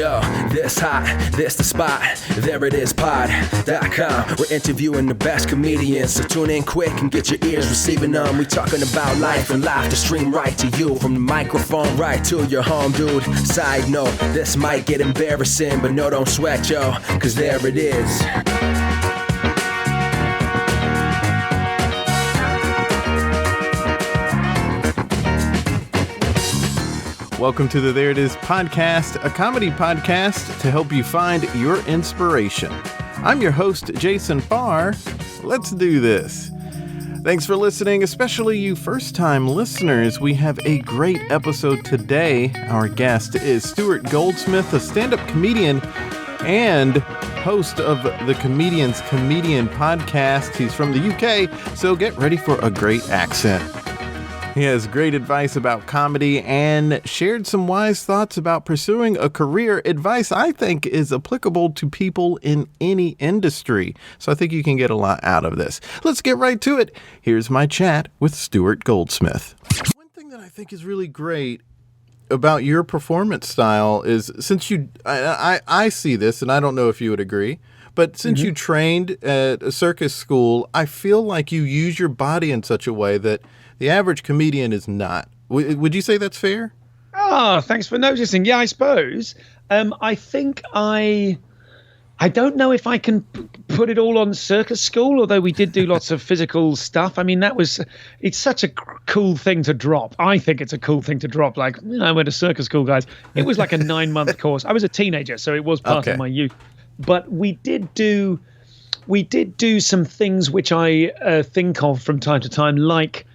Yo, this hot, this the spot, there it is, pod.com. We're interviewing the best comedians, so tune in quick and get your ears receiving them. We talking about life and life to stream right to you, from the microphone right to your home, dude. Side note, this might get embarrassing, but no, don't sweat, yo, cause there it is. Welcome to the There It Is podcast, a comedy podcast to help you find your inspiration. I'm your host, Jason Farr. Let's do this. Thanks for listening, especially you first-time listeners. We have a great episode today. Our guest is Stuart Goldsmith, a stand-up comedian and host of the Comedian's Comedian podcast. He's from the UK, so get ready for a great accent. He has great advice about comedy and shared some wise thoughts about pursuing a career. Advice I think is applicable to people in any industry. So I think you can get a lot out of this. Let's get right to it. Here's my chat with Stuart Goldsmith. One thing that I think is really great about your performance style is, since I see this, and I don't know if you would agree, but since you trained at a circus school, I feel like you use your body in such a way that the average comedian is not. Would you say that's fair? Oh, thanks for noticing. Yeah, I suppose. I think I don't know if I can put it all on circus school, although we did do lots of physical stuff. I mean, it's such a cool thing to drop. I think it's a cool thing to drop. Like, I went to circus school, guys. It was like a 9-month course. I was a teenager, so it was part of my youth. But we did do some things which I think of from time to time, like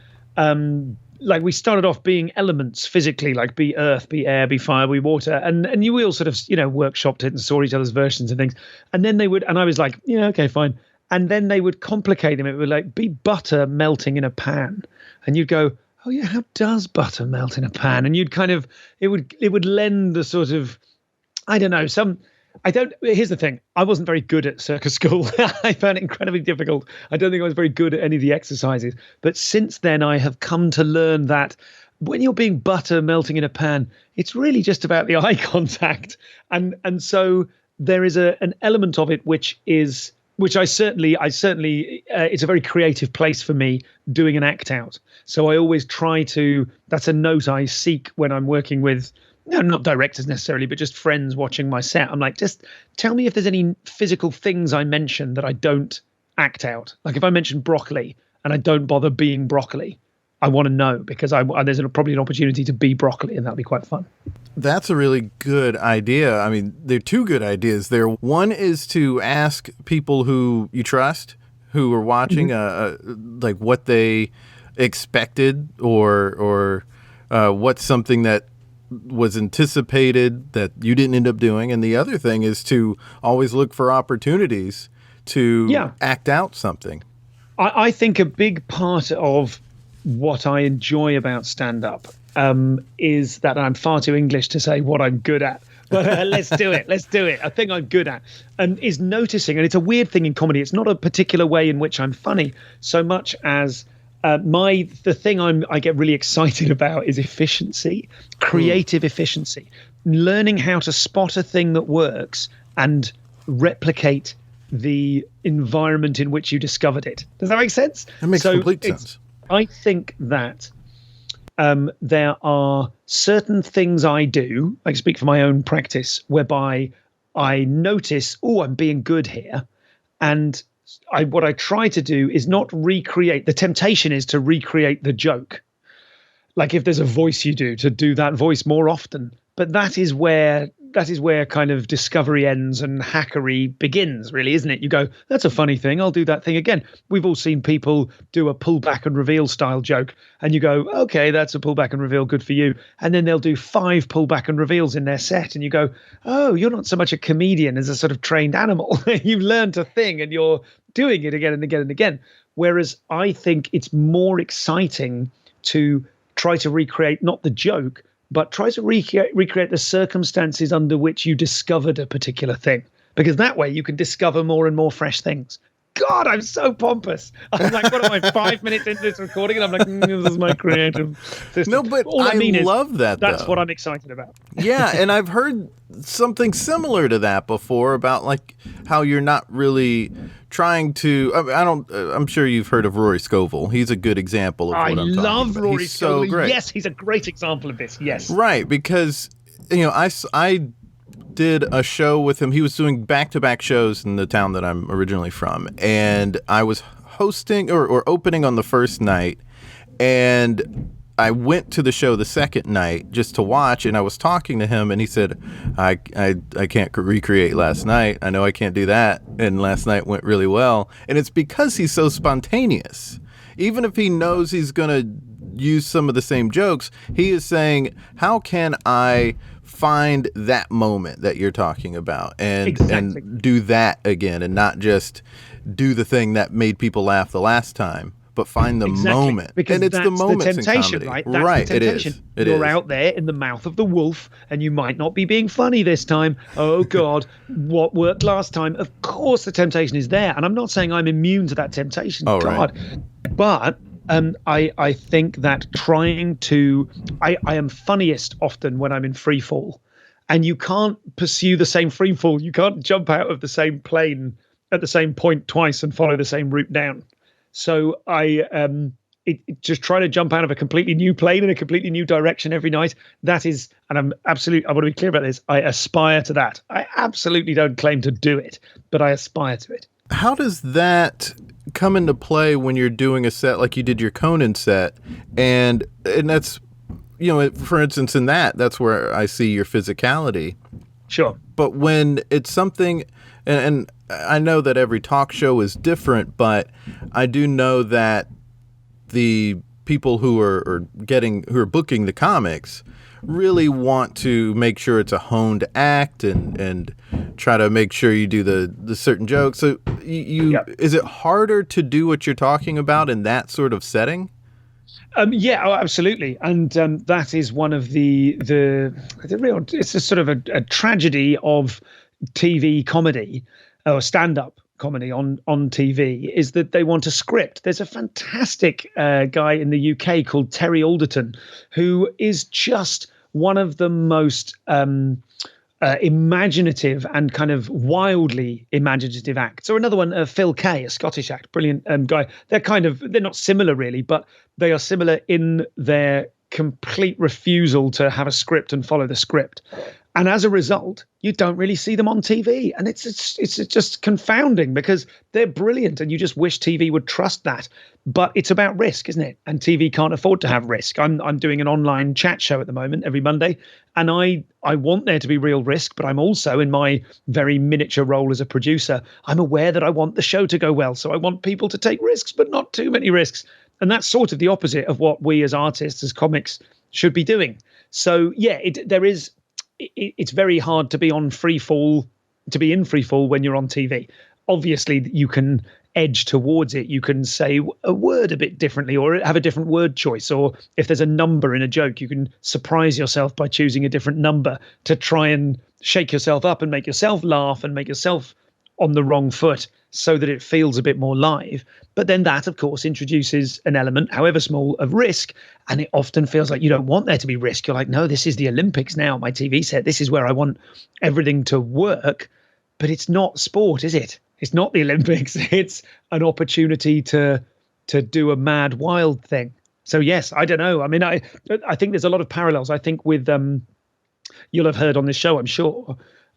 we started off being elements physically, like be earth, be air, be fire, be water. And we all sort of, workshopped it and saw each other's versions and things. And then and I was like, yeah, okay, fine. And then they would complicate them. It would like be butter melting in a pan. And you'd go, oh yeah, how does butter melt in a pan? And you'd kind of, it would lend the sort of, I don't know, here's the thing. I wasn't very good at circus school. I found it incredibly difficult. I don't think I was very good at any of the exercises. But since then, I have come to learn that when you're being butter melting in a pan, it's really just about the eye contact. And so there is an element of it which I certainly it's a very creative place for me doing an act out. So I always try to, that's a note I seek when I'm working with, not directors necessarily, but just friends watching my set. I'm like, just tell me if there's any physical things I mention that I don't act out. Like if I mention broccoli and I don't bother being broccoli, I want to know, because there's probably an opportunity to be broccoli, and that'll be quite fun. That's a really good idea. I mean, there are two good ideas there. One is to ask people who you trust, who are watching, like what they expected or what's something that was anticipated that you didn't end up doing. And the other thing is to always look for opportunities to act out something. I think a big part of what I enjoy about stand-up is that I'm far too English to say what I'm good at. But let's do it. A thing I'm good at is noticing. And it's a weird thing in comedy. It's not a particular way in which I'm funny so much as the thing I get really excited about is efficiency, creative efficiency, learning how to spot a thing that works and replicate the environment in which you discovered it. Does that make sense? That makes complete sense. I think that there are certain things I do, I speak for my own practice, whereby I notice, I'm being good here. And what I try to do is not recreate. The temptation is to recreate the joke. Like if there's a voice you do that voice more often. But that is where kind of discovery ends and hackery begins, really, isn't it? You go, that's a funny thing, I'll do that thing again. We've all seen people do a pull back and reveal style joke, and you go, okay, that's a pull back and reveal, good for you. And then they'll do 5 pull back and reveals in their set, and you go, oh, you're not so much a comedian as a sort of trained animal. You've learned a thing and you're doing it again and again and again. Whereas I think it's more exciting to try to recreate not the joke, but try to recreate the circumstances under which you discovered a particular thing. Because that way you can discover more and more fresh things. God, I'm so pompous. I'm like, what am I, 5 minutes into this recording? And I'm like, this is my creative system. No, but all I mean love that, that's though. what I'm excited about. Yeah, and I've heard something similar to that before about like how you're not really trying to. I'm sure you've heard of Rory Scovel. He's a good example of what I'm talking about. I love Rory He's Scovel. so great. Yes, he's a great example of this. Yes, right, because I did a show with him. He was doing back-to-back shows in the town that I'm originally from, and I was hosting or opening on the first night, and I went to the show the second night just to watch, and I was talking to him, and he said, I can't recreate last night. I know I can't do that, and last night went really well. And it's because he's so spontaneous. Even if he knows he's going to use some of the same jokes, he is saying, how can I find that moment that you're talking about and do that again, and not just do the thing that made people laugh the last time, but find the moment. Because and it's the moments the temptation, in comedy. right? That's the temptation. You're out there in the mouth of the wolf, and you might not be being funny this time. Oh, God, what worked last time? Of course the temptation is there. And I'm not saying I'm immune to that temptation. Oh, God. right. But I think that I am funniest often when I'm in free fall. And you can't pursue the same free fall. You can't jump out of the same plane at the same point twice and follow the same route down. So I just try to jump out of a completely new plane in a completely new direction every night. That is, and I want to be clear about this, I aspire to that. I absolutely don't claim to do it, but I aspire to it. How does that come into play when you're doing a set like you did your Conan set? And that's, for instance, in that's where I see your physicality. Sure. But when it's something, and I know that every talk show is different, but I do know that the people who are booking the comics really want to make sure it's a honed act and try to make sure you do the certain jokes. So is it harder to do what you're talking about in that sort of setting? Yeah, absolutely. And that is one of the real, it's a sort of a tragedy of TV comedy or stand-up comedy on TV, is that they want a script. There's a fantastic guy in the UK called Terry Alderton, who is just one of the most imaginative and kind of wildly imaginative acts. Or another one, Phil Kay, a Scottish actor, brilliant guy. They're not similar really, but they are similar in their complete refusal to have a script and follow the script. And as a result, you don't really see them on TV. And it's just confounding because they're brilliant and you just wish TV would trust that. But it's about risk, isn't it? And TV can't afford to have risk. I'm doing an online chat show at the moment every Monday. And I want there to be real risk, but I'm also, in my very miniature role as a producer, I'm aware that I want the show to go well. So I want people to take risks, but not too many risks. And that's sort of the opposite of what we as artists, as comics, should be doing. So yeah, it's very hard to be in free fall when you're on TV. Obviously, you can edge towards it. You can say a word a bit differently or have a different word choice. Or if there's a number in a joke, you can surprise yourself by choosing a different number to try and shake yourself up and make yourself laugh and make yourself on the wrong foot so that it feels a bit more live. But then that, of course, introduces an element, however small, of risk. And it often feels like you don't want there to be risk. You're like, no, this is the Olympics now, my TV set. This is where I want everything to work. But it's not sport, is it? It's not the Olympics. It's an opportunity to do a mad, wild thing. So, yes, I don't know. I mean, I think there's a lot of parallels. I think with you'll have heard on this show, I'm sure,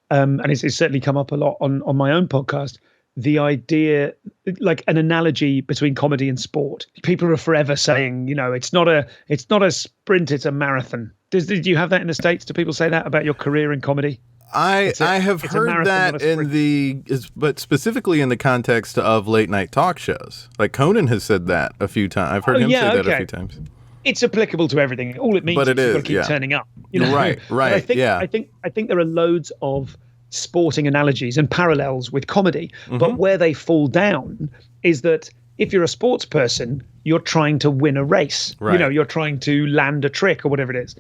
and it's certainly come up a lot on my own podcast, the idea, like an analogy between comedy and sport. People are forever saying, it's not a sprint, it's a marathon. Did you have that in the States? Do people say that about your career in comedy? I have heard that but specifically in the context of late night talk shows. Like Conan has said that a few times. I've heard him say that a few times. It's applicable to everything. All it means is you've got to keep turning up. Right. I think there are loads of sporting analogies and parallels with comedy, but where they fall down is that if you're a sports person, you're trying to win a race. Right. You're trying to land a trick or whatever it is,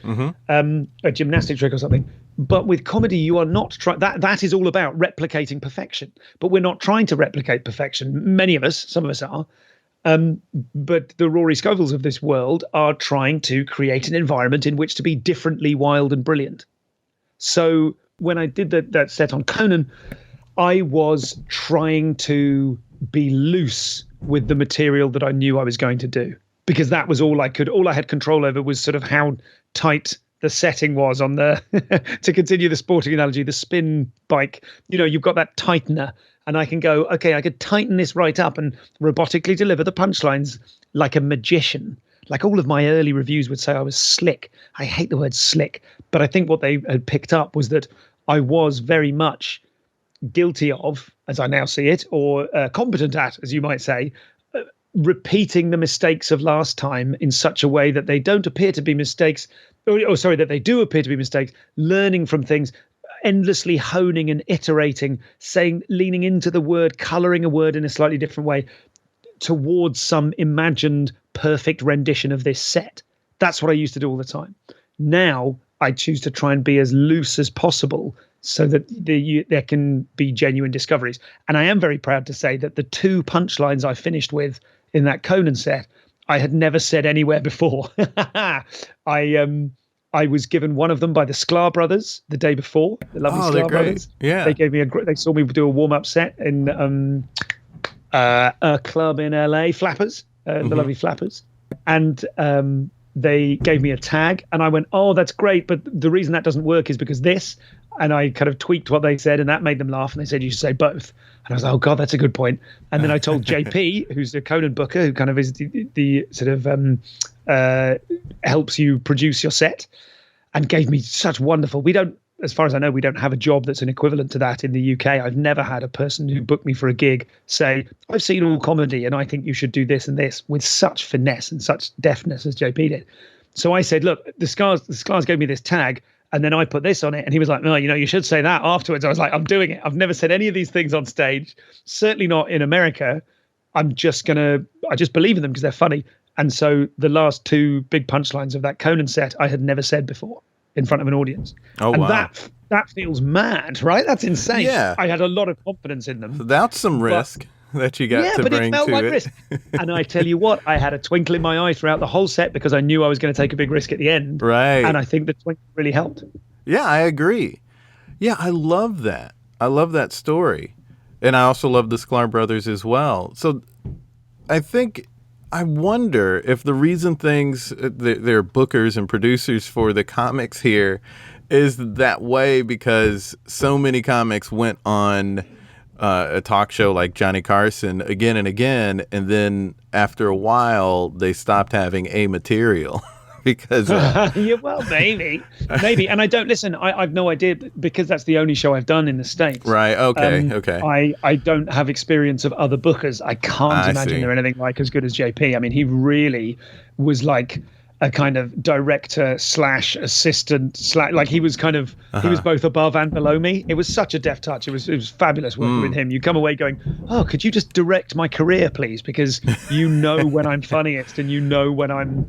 a gymnastic trick or something. But with comedy, you are not trying. That is all about replicating perfection. But we're not trying to replicate perfection. Many of us, some of us are. But the Rory Scovells of this world are trying to create an environment in which to be differently wild and brilliant. So when I did that set on Conan, I was trying to be loose with the material that I knew I was going to do, because that was all I had control over was sort of how tight the setting was on the, to continue the sporting analogy, the spin bike. You've got that tightener, and I can go, okay, I could tighten this right up and robotically deliver the punchlines like a magician. Like all of my early reviews would say I was slick. I hate the word slick, but I think what they had picked up was that I was very much guilty of, as I now see it, or competent at, as you might say, repeating the mistakes of last time in such a way that they don't appear to be mistakes, that they do appear to be mistakes, learning from things, endlessly honing and iterating, leaning into the word, colouring a word in a slightly different way towards some imagined perfect rendition of this set. That's what I used to do all the time. Now I choose to try and be as loose as possible so that there can be genuine discoveries. And I am very proud to say that the 2 punchlines I finished with in that Conan set, I had never said anywhere before. I was given one of them by the Sklar brothers the day before, the lovely Sklar brothers. Yeah. They gave me they saw me do a warm-up set in a club in LA, Flappers, the lovely Flappers. And they gave me a tag, and I went, oh, that's great, but the reason that doesn't work is because this. And I kind of tweaked what they said, and that made them laugh. And they said, you should say both. And I was like, oh, God, that's a good point. And then I told JP, who's the Conan booker, who kind of is the sort of helps you produce your set, and gave me such wonderful. As far as I know, we don't have a job that's an equivalent to that in the UK. I've never had a person who booked me for a gig say, I've seen all comedy and I think you should do this and this with such finesse and such deftness as JP did. So I said, look, the Scars gave me this tag, and then I put this on it. And he was like, no, you should say that afterwards. I was like, I'm doing it. I've never said any of these things on stage, certainly not in America. I just believe in them because they're funny. And so the last 2 big punchlines of that Conan set, I had never said before in front of an audience. Oh, and wow. That feels mad, right? That's insane. Yeah. I had a lot of confidence in them. That's some risk that you got to bring to it. Yeah, but it felt like risk. And I tell you what, I had a twinkle in my eye throughout the whole set because I knew I was going to take a big risk at the end. Right. And I think the twinkle really helped. Yeah, I agree. Yeah, I love that. I love that story. And I also love the Sklar brothers as well. So I wonder if the reason they're bookers and producers for the comics here is that way because so many comics went on a talk show like Johnny Carson again and again, and then after a while they stopped having a material because yeah, well, maybe, and I don't listen. I've no idea because that's the only show I've done in the States. Right. Okay. I don't have experience of other bookers. I can't imagine they're anything like as good as JP. I mean, he really was like a kind of director / assistant like he was kind of he was both above and below me. It was such a deft touch. It was fabulous working with him. You come away going, oh, could you just direct my career, please? Because when I'm funniest and when I'm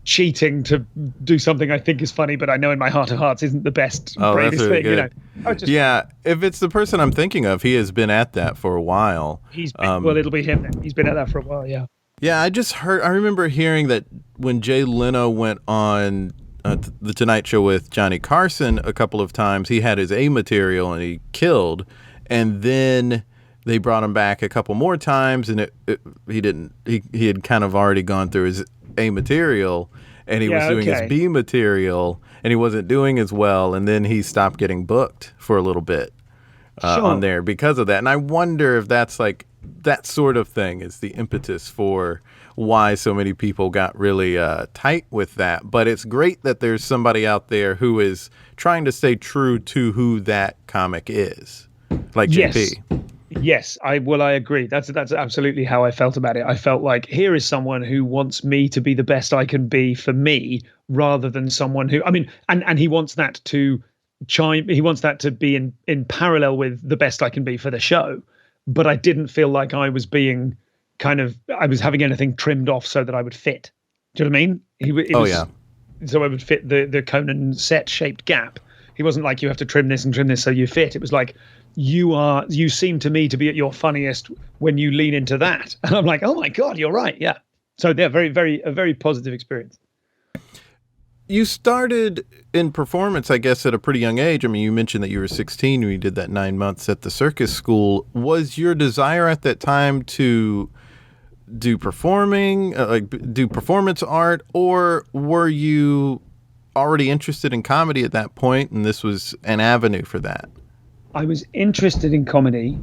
cheating to do something I think is funny, but I know in my heart of hearts isn't the best, bravest really thing. Good. Yeah, if it's the person I'm thinking of, he has been at that for a while. He's been, well, it'll be him then. He's been at that for a while, yeah. Yeah, I remember hearing that when Jay Leno went on the Tonight Show with Johnny Carson a couple of times, he had his A material and he killed, and then they brought him back a couple more times, and he had kind of already gone through his A material, and he was doing his B material, and he wasn't doing as well, and then he stopped getting booked for a little bit on there because of that. And I wonder if that's like that sort of thing is the impetus for why so many people got really tight with that. But it's great that there's somebody out there who is trying to stay true to who that comic is, like JP. Yes, I agree. That's absolutely how I felt about it. I felt like here is someone who wants me to be the best I can be for me, rather than someone who, I mean, and he wants that to he wants that to be in parallel with the best I can be for the show. But I didn't feel like I was being I was having anything trimmed off so that I would fit. Do you know what I mean? Yeah. So I would fit the Conan set shaped gap. He wasn't like, you have to trim this and trim this so you fit. It was like, you seem to me to be at your funniest when you lean into that. And I'm like, oh my God, you're right. Yeah. So they're a very positive experience. You started in performance, I guess, at a pretty young age. I mean, you mentioned that you were 16 when you did that 9 months at the circus school. Was your desire at that time to do do performance art, or were you already interested in comedy at that point and this was an avenue for that? I was interested in comedy.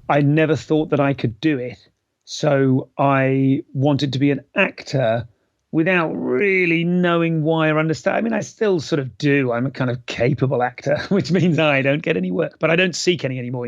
I never thought that I could do it. So I wanted to be an actor without really knowing why or understand. I mean, I still sort of do. I'm a kind of capable actor, which means I don't get any work, but I don't seek any anymore,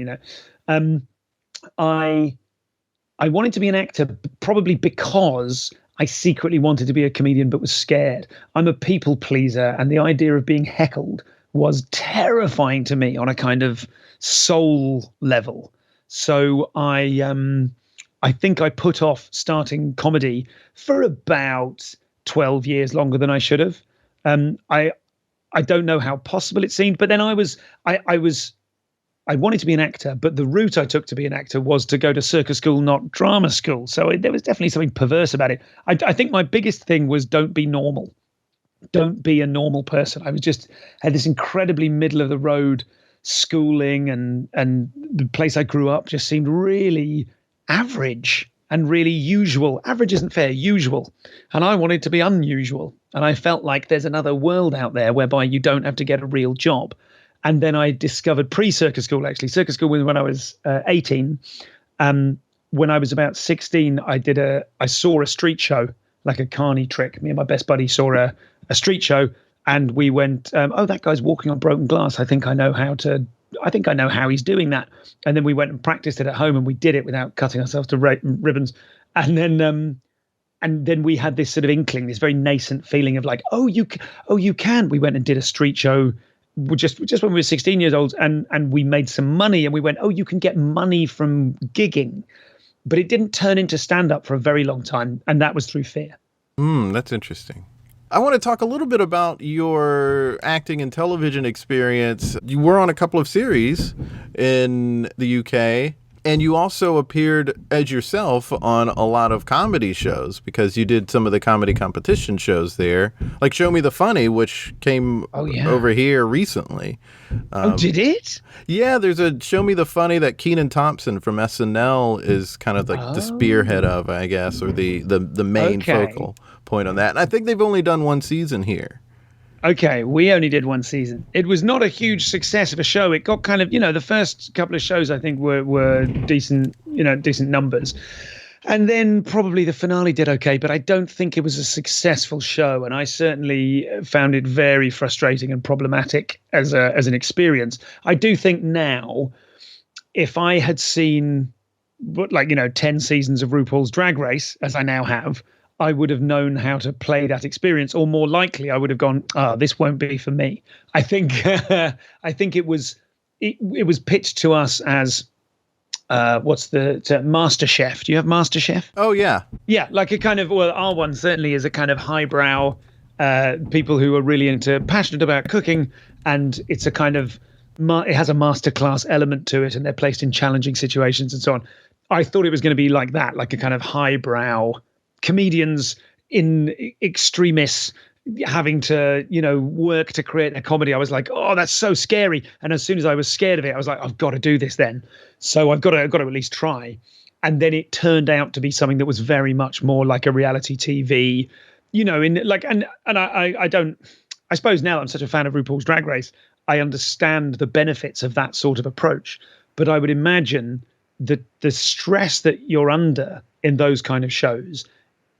I wanted to be an actor probably because I secretly wanted to be a comedian but was scared. I'm a people pleaser, and the idea of being heckled was terrifying to me on a kind of soul level. So I think I put off starting comedy for about 12 years longer than I should have. I don't know how possible it seemed, but then I wanted to be an actor, but the route I took to be an actor was to go to circus school, not drama school. So there was definitely something perverse about it. I think my biggest thing was don't be normal. Don't be a normal person. I had this incredibly middle of the road schooling, and the place I grew up just seemed really average and really usual. Average isn't fair, usual. And I wanted to be unusual. And I felt like there's another world out there whereby you don't have to get a real job. And then I discovered pre-circus school, actually. Circus school was when I was 18. When I was about 16, I saw a street show, like a carny trick. Me and my best buddy saw a street show, and we went, oh, that guy's walking on broken glass. I think I know how he's doing that. And then we went and practiced it at home, and we did it without cutting ourselves to ribbons. And then we had this sort of inkling, this very nascent feeling of like, you can. We went and did a street show just when we were 16 years old, and we made some money, and we went, you can get money from gigging. But it didn't turn into stand-up for a very long time, and that was through fear. That's interesting. I want to talk a little bit about your acting and television experience. You were on a couple of series in the UK, and you also appeared as yourself on a lot of comedy shows because you did some of the comedy competition shows there, like Show Me the Funny, which came over here recently. Did it? Yeah, there's a Show Me the Funny that Kenan Thompson from SNL is kind of like the spearhead of, I guess, or the main focal point on that. And I think they've only done one season here. Okay, we only did one season. It was not a huge success of a show. It got kind of, the first couple of shows I think were decent, decent numbers. And then probably the finale did okay, but I don't think it was a successful show. And I certainly found it very frustrating and problematic as an experience. I do think now, if I had seen 10 seasons of RuPaul's Drag Race, as I now have, I would have known how to play that experience, or more likely I would have gone, this won't be for me. I think it was pitched to us as what's the MasterChef. Do you have MasterChef? Oh yeah. Yeah, like a kind of, our one certainly is a kind of highbrow people who are really passionate about cooking, and it's a kind of it has a masterclass element to it, and they're placed in challenging situations and so on. I thought it was going to be like that, like a kind of highbrow comedians in extremis having to, work to create a comedy. I was like, oh, that's so scary. And as soon as I was scared of it, I was like, I've got to do this then. So I've got to at least try. And then it turned out to be something that was very much more like a reality TV, I suppose now I'm such a fan of RuPaul's Drag Race, I understand the benefits of that sort of approach. But I would imagine that the stress that you're under in those kind of shows,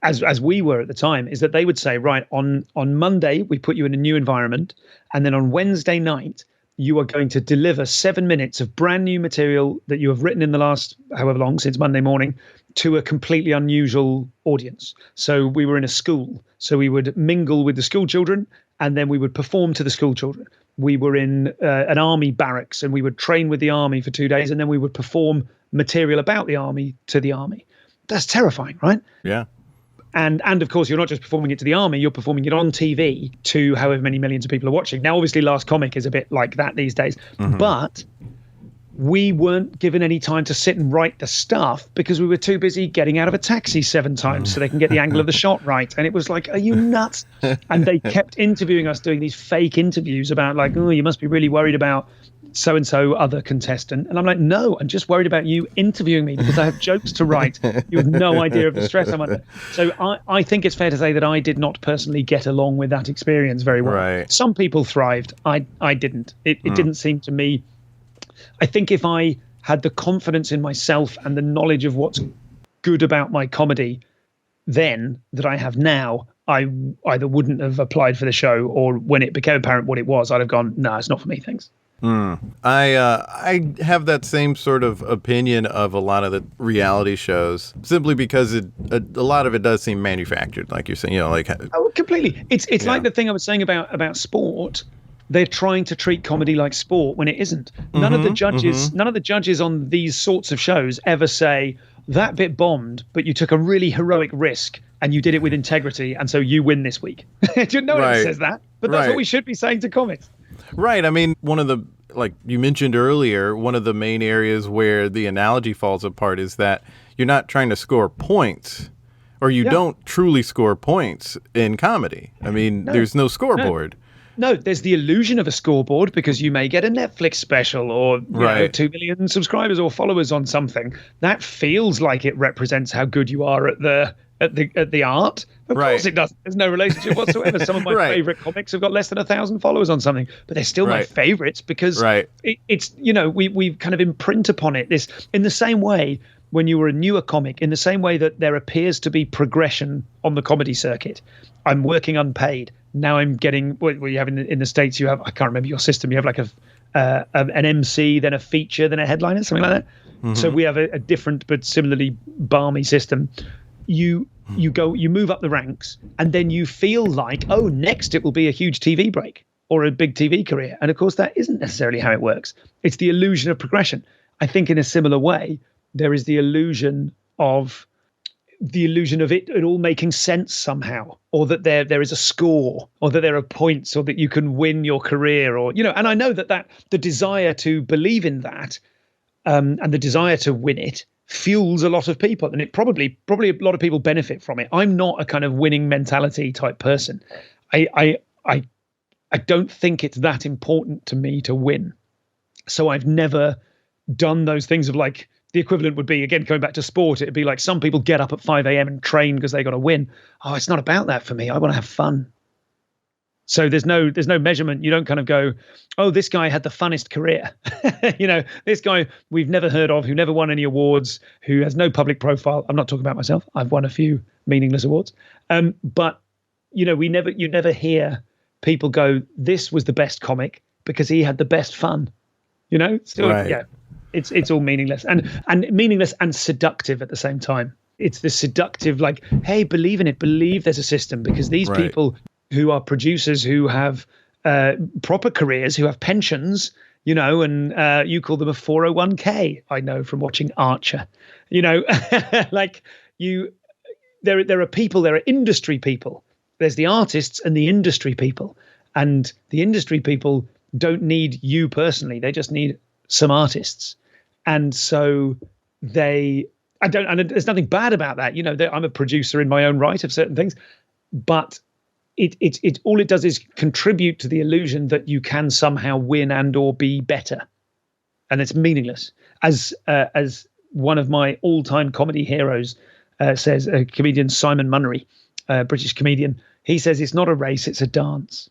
as we were at the time, is that they would say, right, on Monday, we put you in a new environment. And then on Wednesday night, you are going to deliver 7 minutes of brand new material that you have written in the last, however long, since Monday morning, to a completely unusual audience. So we were in a school. So we would mingle with the school children, and then we would perform to the school children. We were in an army barracks, and we would train with the army for 2 days, and then we would perform material about the army to the army. That's terrifying, right? Yeah. And of course, you're not just performing it to the army, you're performing it on TV to however many millions of people are watching. Now, obviously, Last Comic is a bit like that these days, but we weren't given any time to sit and write the stuff because we were too busy getting out of a taxi 7 times so they can get the angle of the shot right. And it was like, are you nuts? And they kept interviewing us, doing these fake interviews about like, oh, you must be really worried about so-and-so other contestant. And I'm like, no, I'm just worried about you interviewing me because I have jokes to write. You have no idea of the stress I'm under. So I think it's fair to say that I did not personally get along with that experience very well. Right. Some people thrived. I didn't. It didn't seem to me. I think if I had the confidence in myself and the knowledge of what's good about my comedy then that I have now, I either wouldn't have applied for the show, or when it became apparent what it was, I'd have gone, no, it's not for me, thanks. I have that same sort of opinion of a lot of the reality shows, simply because a lot of it does seem manufactured, like you're saying, you know, like completely. It's like the thing I was saying about sport. They're trying to treat comedy like sport when it isn't. None of the judges on these sorts of shows ever say that bit bombed, but you took a really heroic risk and you did it with integrity, and so you win this week. No one ever says that, but that's what we should be saying to comics. Right. I mean, one of the, like you mentioned earlier, one of the main areas where the analogy falls apart is that you're not trying to score points, or you don't truly score points in comedy. I mean, there's no scoreboard. No, there's the illusion of a scoreboard because you may get a Netflix special or you know, 2 million subscribers or followers on something. That feels like it represents how good you are at the art. Of course it doesn't. There's no relationship whatsoever. Some of my favorite comics have got less than 1,000 followers on something, but they're still my favorites because it's, you know, we kind of imprint upon it this in the same way when you were a newer comic, in the same way that there appears to be progression on the comedy circuit. I'm working unpaid. Now I'm getting what you have in the States. You have, I can't remember your system. You have like an MC, then a feature, then a headliner, something like that. So we have a different but similarly balmy system. You move up the ranks, and then you feel like, oh, next it will be a huge TV break or a big TV career. And of course, that isn't necessarily how it works. It's the illusion of progression. I think in a similar way, there is the illusion of it all making sense somehow, or that there is a score, or that there are points, or that you can win your career, or, you know, and I know that the desire to believe in that and the desire to win it fuels a lot of people, and it probably a lot of people benefit from it. I'm not a kind of winning mentality type person. I don't think it's that important to me to win. So I've never done those things of like, the equivalent would be, again, going back to sport, it'd be like some people get up at 5 a.m. and train because they got to win. Oh, it's not about that for me. I want to have fun. So there's no measurement. You don't kind of go, oh, this guy had the funnest career. You know, this guy we've never heard of, who never won any awards, who has no public profile. I'm not talking about myself. I've won a few meaningless awards. But, you know, you never hear people go, this was the best comic because he had the best fun. You know? So, yeah. It's all meaningless and meaningless and seductive at the same time. It's the seductive, like, hey, believe in it, believe there's a system, because these people who are producers, who have proper careers, who have pensions, you know, and you call them a 401k. I know from watching Archer, you know, like there are people, there are industry people. There's the artists and the industry people, and the industry people don't need you personally. They just need some artists. And so and there's nothing bad about that. You know, I'm a producer in my own right of certain things, but it all it does is contribute to the illusion that you can somehow win and or be better. And it's meaningless. As one of my all-time comedy heroes says, a comedian, Simon Munnery, a British comedian, he says it's not a race, it's a dance.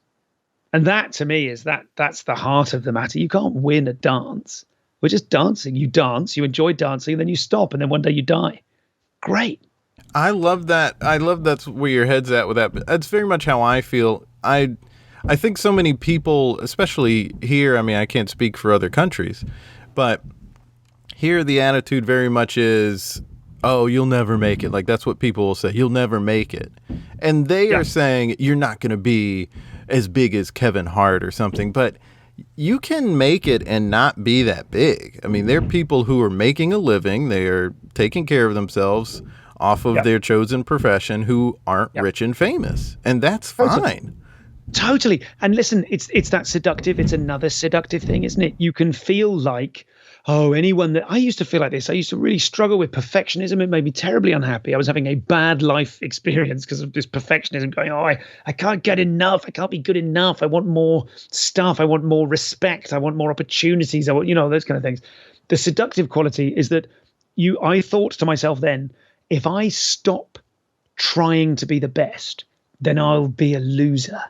And that, to me, that's the heart of the matter. You can't win a dance. We're just dancing. You dance, you enjoy dancing, and then you stop, and then one day you die. Great. I love that. I love that's where your head's at with that. But that's very much how I feel. I think so many people, especially here, I mean, I can't speak for other countries, but here the attitude very much is, oh, you'll never make it. Like, that's what people will say. You'll never make it. And they are saying you're not going to be as big as Kevin Hart or something, but you can make it and not be that big. I mean, there are people who are making a living. They are taking care of themselves off of their chosen profession who aren't rich and famous. And that's fine. Totally. And listen, it's that seductive. It's another seductive thing, isn't it? You can feel like, anyone that I used to feel like this. I used to really struggle with perfectionism. It made me terribly unhappy. I was having a bad life experience because of this perfectionism going, I can't get enough. I can't be good enough. I want more stuff. I want more respect. I want more opportunities. I want, those kind of things. The seductive quality is that I thought to myself then, if I stop trying to be the best, then I'll be a loser.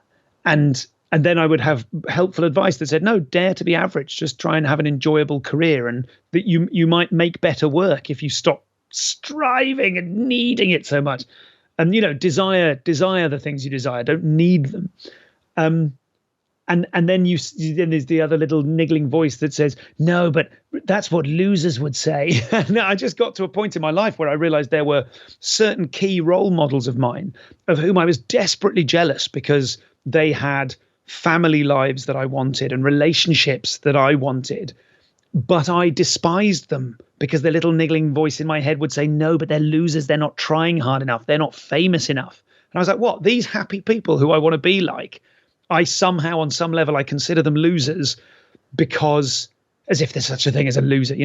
And then I would have helpful advice that said, no, dare to be average. Just try and have an enjoyable career, and that you might make better work if you stop striving and needing it so much. And, desire the things you desire. Don't need them. And then then there's the other little niggling voice that says, no, but that's what losers would say. And I just got to a point in my life where I realized there were certain key role models of mine of whom I was desperately jealous because they had family lives that I wanted and relationships that I wanted, but I despised them because the little niggling voice in my head would say, no, but they're losers. They're not trying hard enough. They're not famous enough. And I was like, what? These happy people who I want to be like, I somehow on some level, I consider them losers because, as if there's such a thing as a loser,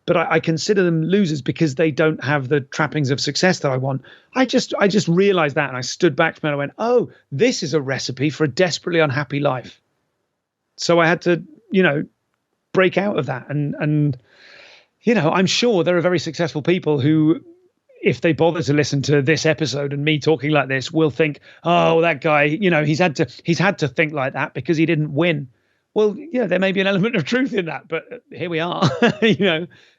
but I consider them losers because they don't have the trappings of success that I want. I just realized that, and I stood back from it and I went, oh, this is a recipe for a desperately unhappy life. So I had to, break out of that. And I'm sure there are very successful people who, if they bother to listen to this episode and me talking like this, will think, oh, that guy, he's had to think like that because he didn't win. Well, there may be an element of truth in that, but here we are,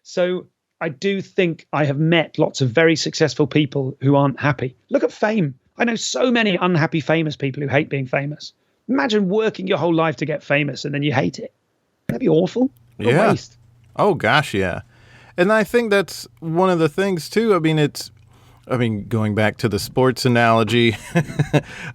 So I do think I have met lots of very successful people who aren't happy. Look at fame. I know so many unhappy famous people who hate being famous. Imagine working your whole life to get famous and then you hate it. That'd be awful. What a waste. Oh, gosh, yeah. And I think that's one of the things, too. Going back to the sports analogy,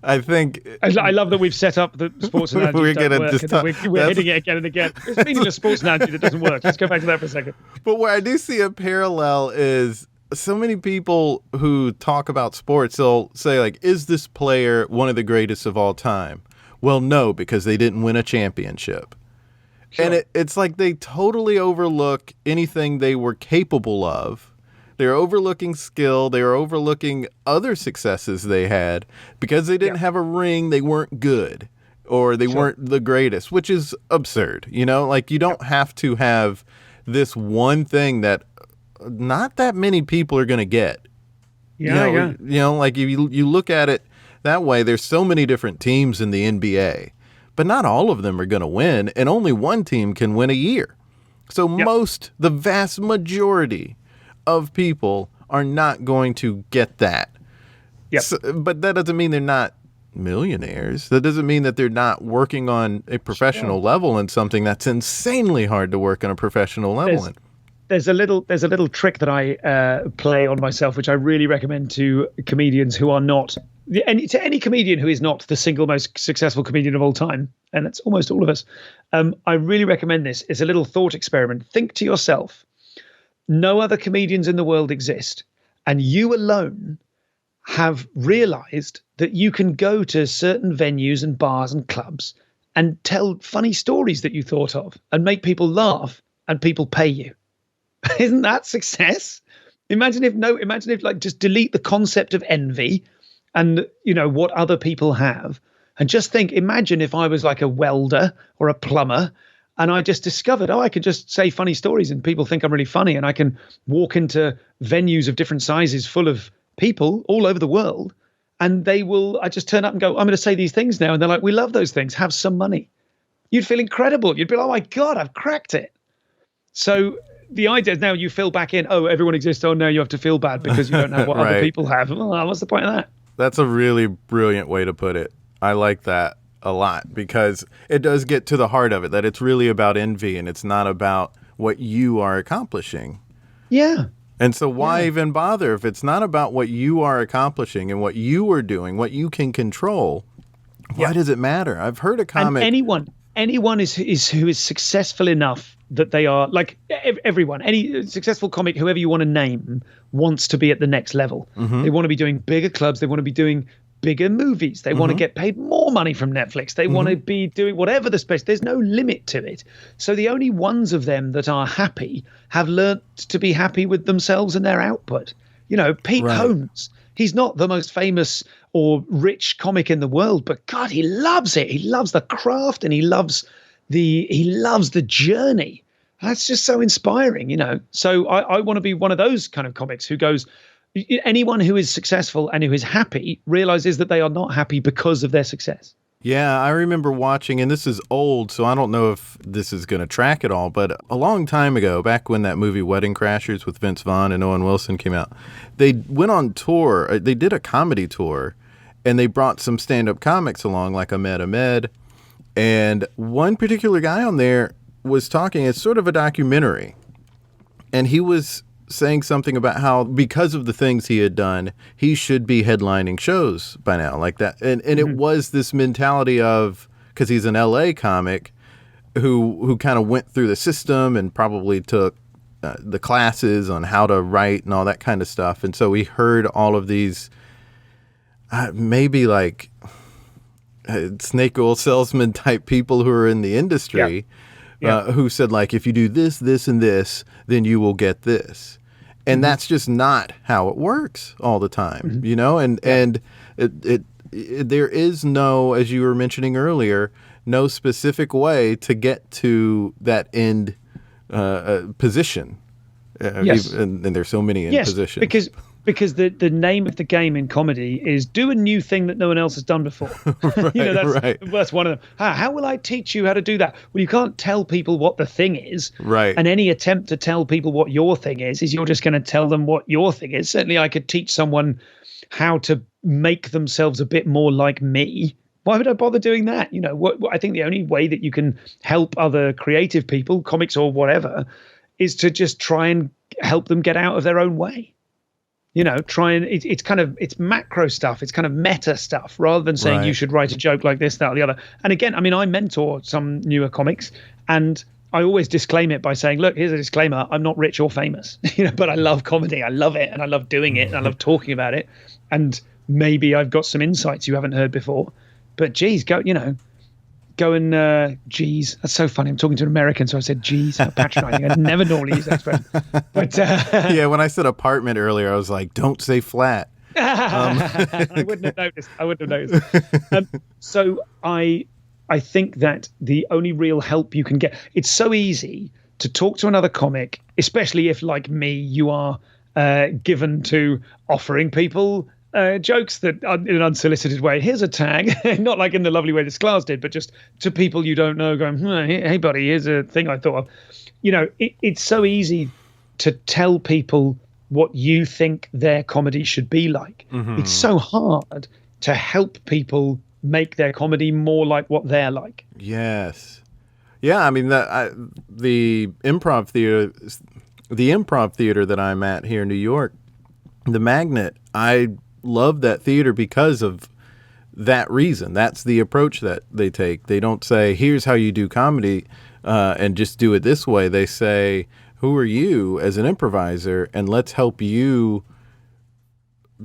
I think... I love that we've set up the sports analogy. We're hitting it again and again. It's meaningless sports analogy that doesn't work. Let's go back to that for a second. But where I do see a parallel is so many people who talk about sports, they'll say, like, is this player one of the greatest of all time? Well, no, because they didn't win a championship. Sure. And it's like they totally overlook anything they were capable of. They're overlooking skill. They're overlooking other successes they had because they didn't have a ring. They weren't good or they weren't the greatest, which is absurd. Like you don't have to have this one thing that not that many people are going to get. Like if you look at it that way, there's so many different teams in the NBA. But not all of them are going to win, and only one team can win a year. So the vast majority of people are not going to get that. Yep. So, but that doesn't mean they're not millionaires. That doesn't mean that they're not working on a professional level in something that's insanely hard to work on a professional level in. There's a little trick that I play on myself, which I really recommend to comedians who are not to any comedian who is not the single most successful comedian of all time, and that's almost all of us. I really recommend this. It's a little thought experiment. Think to yourself, no other comedians in the world exist, and you alone have realized that you can go to certain venues and bars and clubs and tell funny stories that you thought of and make people laugh, and people pay you. Isn't that success? Imagine if like just delete the concept of envy and what other people have, and just imagine if I was like a welder or a plumber and I just discovered, I could just say funny stories and people think I'm really funny, and I can walk into venues of different sizes full of people all over the world, and I just turn up and go, I'm going to say these things now, and they're like, we love those things, have some money. You'd feel incredible. You'd be like, oh my God, I've cracked it. So the idea is now you fill back in, everyone exists. Now you have to feel bad because you don't have what other people have. Well, what's the point of that? That's a really brilliant way to put it. I like that a lot because it does get to the heart of it, that it's really about envy and it's not about what you are accomplishing. Yeah. And so why even bother if it's not about what you are accomplishing and what you are doing, what you can control? Why does it matter? I've heard a comment. And anyone who is successful enough that they are like everyone, any successful comic, whoever you want to name, wants to be at the next level. They want to be doing bigger clubs. They want to be doing bigger movies. They want to get paid more money from Netflix. They want to be doing whatever the space. There's no limit to it. So the only ones of them that are happy have learnt to be happy with themselves and their output. You know, Pete Holmes, he's not the most famous or rich comic in the world, but God, he loves it. He loves the craft and he loves the journey. That's just so inspiring, you know. So I want to be one of those kind of comics who goes, anyone who is successful and who is happy realizes that they are not happy because of their success. Yeah, I remember watching, and this is old, so I don't know if this is going to track it all, but a long time ago, back when that movie Wedding Crashers with Vince Vaughn and Owen Wilson came out, they went on tour. They did a comedy tour, and they brought some stand-up comics along, like Ahmed, and one particular guy on there was talking. It's sort of a documentary, and he was saying something about how because of the things he had done, he should be headlining shows by now, like that. And it was this mentality of, because he's an LA comic who kind of went through the system and probably took the classes on how to write and all that kind of stuff. And so he heard all of these maybe like snake oil salesman type people who are in the industry who said, like, if you do this, this, and this, then you will get this. And that's just not how it works all the time, you know? And it there is no, as you were mentioning earlier, no specific way to get to that end position. And there's so many end positions. Because the name of the game in comedy is do a new thing that no one else has done before. That's one of them. How will I teach you how to do that? Well, you can't tell people what the thing is. Right. And any attempt to tell people what your thing is you're just going to tell them what your thing is. Certainly I could teach someone how to make themselves a bit more like me. Why would I bother doing that? You know, I think the only way that you can help other creative people, comics or whatever, is to just try and help them get out of their own way. You know, it's macro stuff. It's kind of meta stuff rather than saying you should write a joke like this, that, or the other. And again, I mean, I mentor some newer comics and I always disclaim it by saying, look, here's a disclaimer. I'm not rich or famous, you know, but I love comedy. I love it. And I love doing it. And I love talking about it. And maybe I've got some insights you haven't heard before, but geez, go and geez, that's so funny. I'm talking to an American, so I said geez, how patronizing. I never normally use that expression. But yeah, when I said apartment earlier, I was like, don't say flat. I wouldn't have noticed. So I think that the only real help you can get, it's so easy to talk to another comic, especially if, like me, you are given to offering people jokes that in an unsolicited way. Here's a tag, not like in the lovely way that Sklar's did, but just to people you don't know going, hey buddy, here's a thing I thought of. You know, it's so easy to tell people what you think their comedy should be like. It's so hard to help people make their comedy more like what they're like. Yes. Yeah, I mean, the improv theater that I'm at here in New York, the Magnet, I love that theater because of that reason. That's the approach that they take. They don't say, here's how you do comedy and just do it this way. They say, who are you as an improviser? And let's help you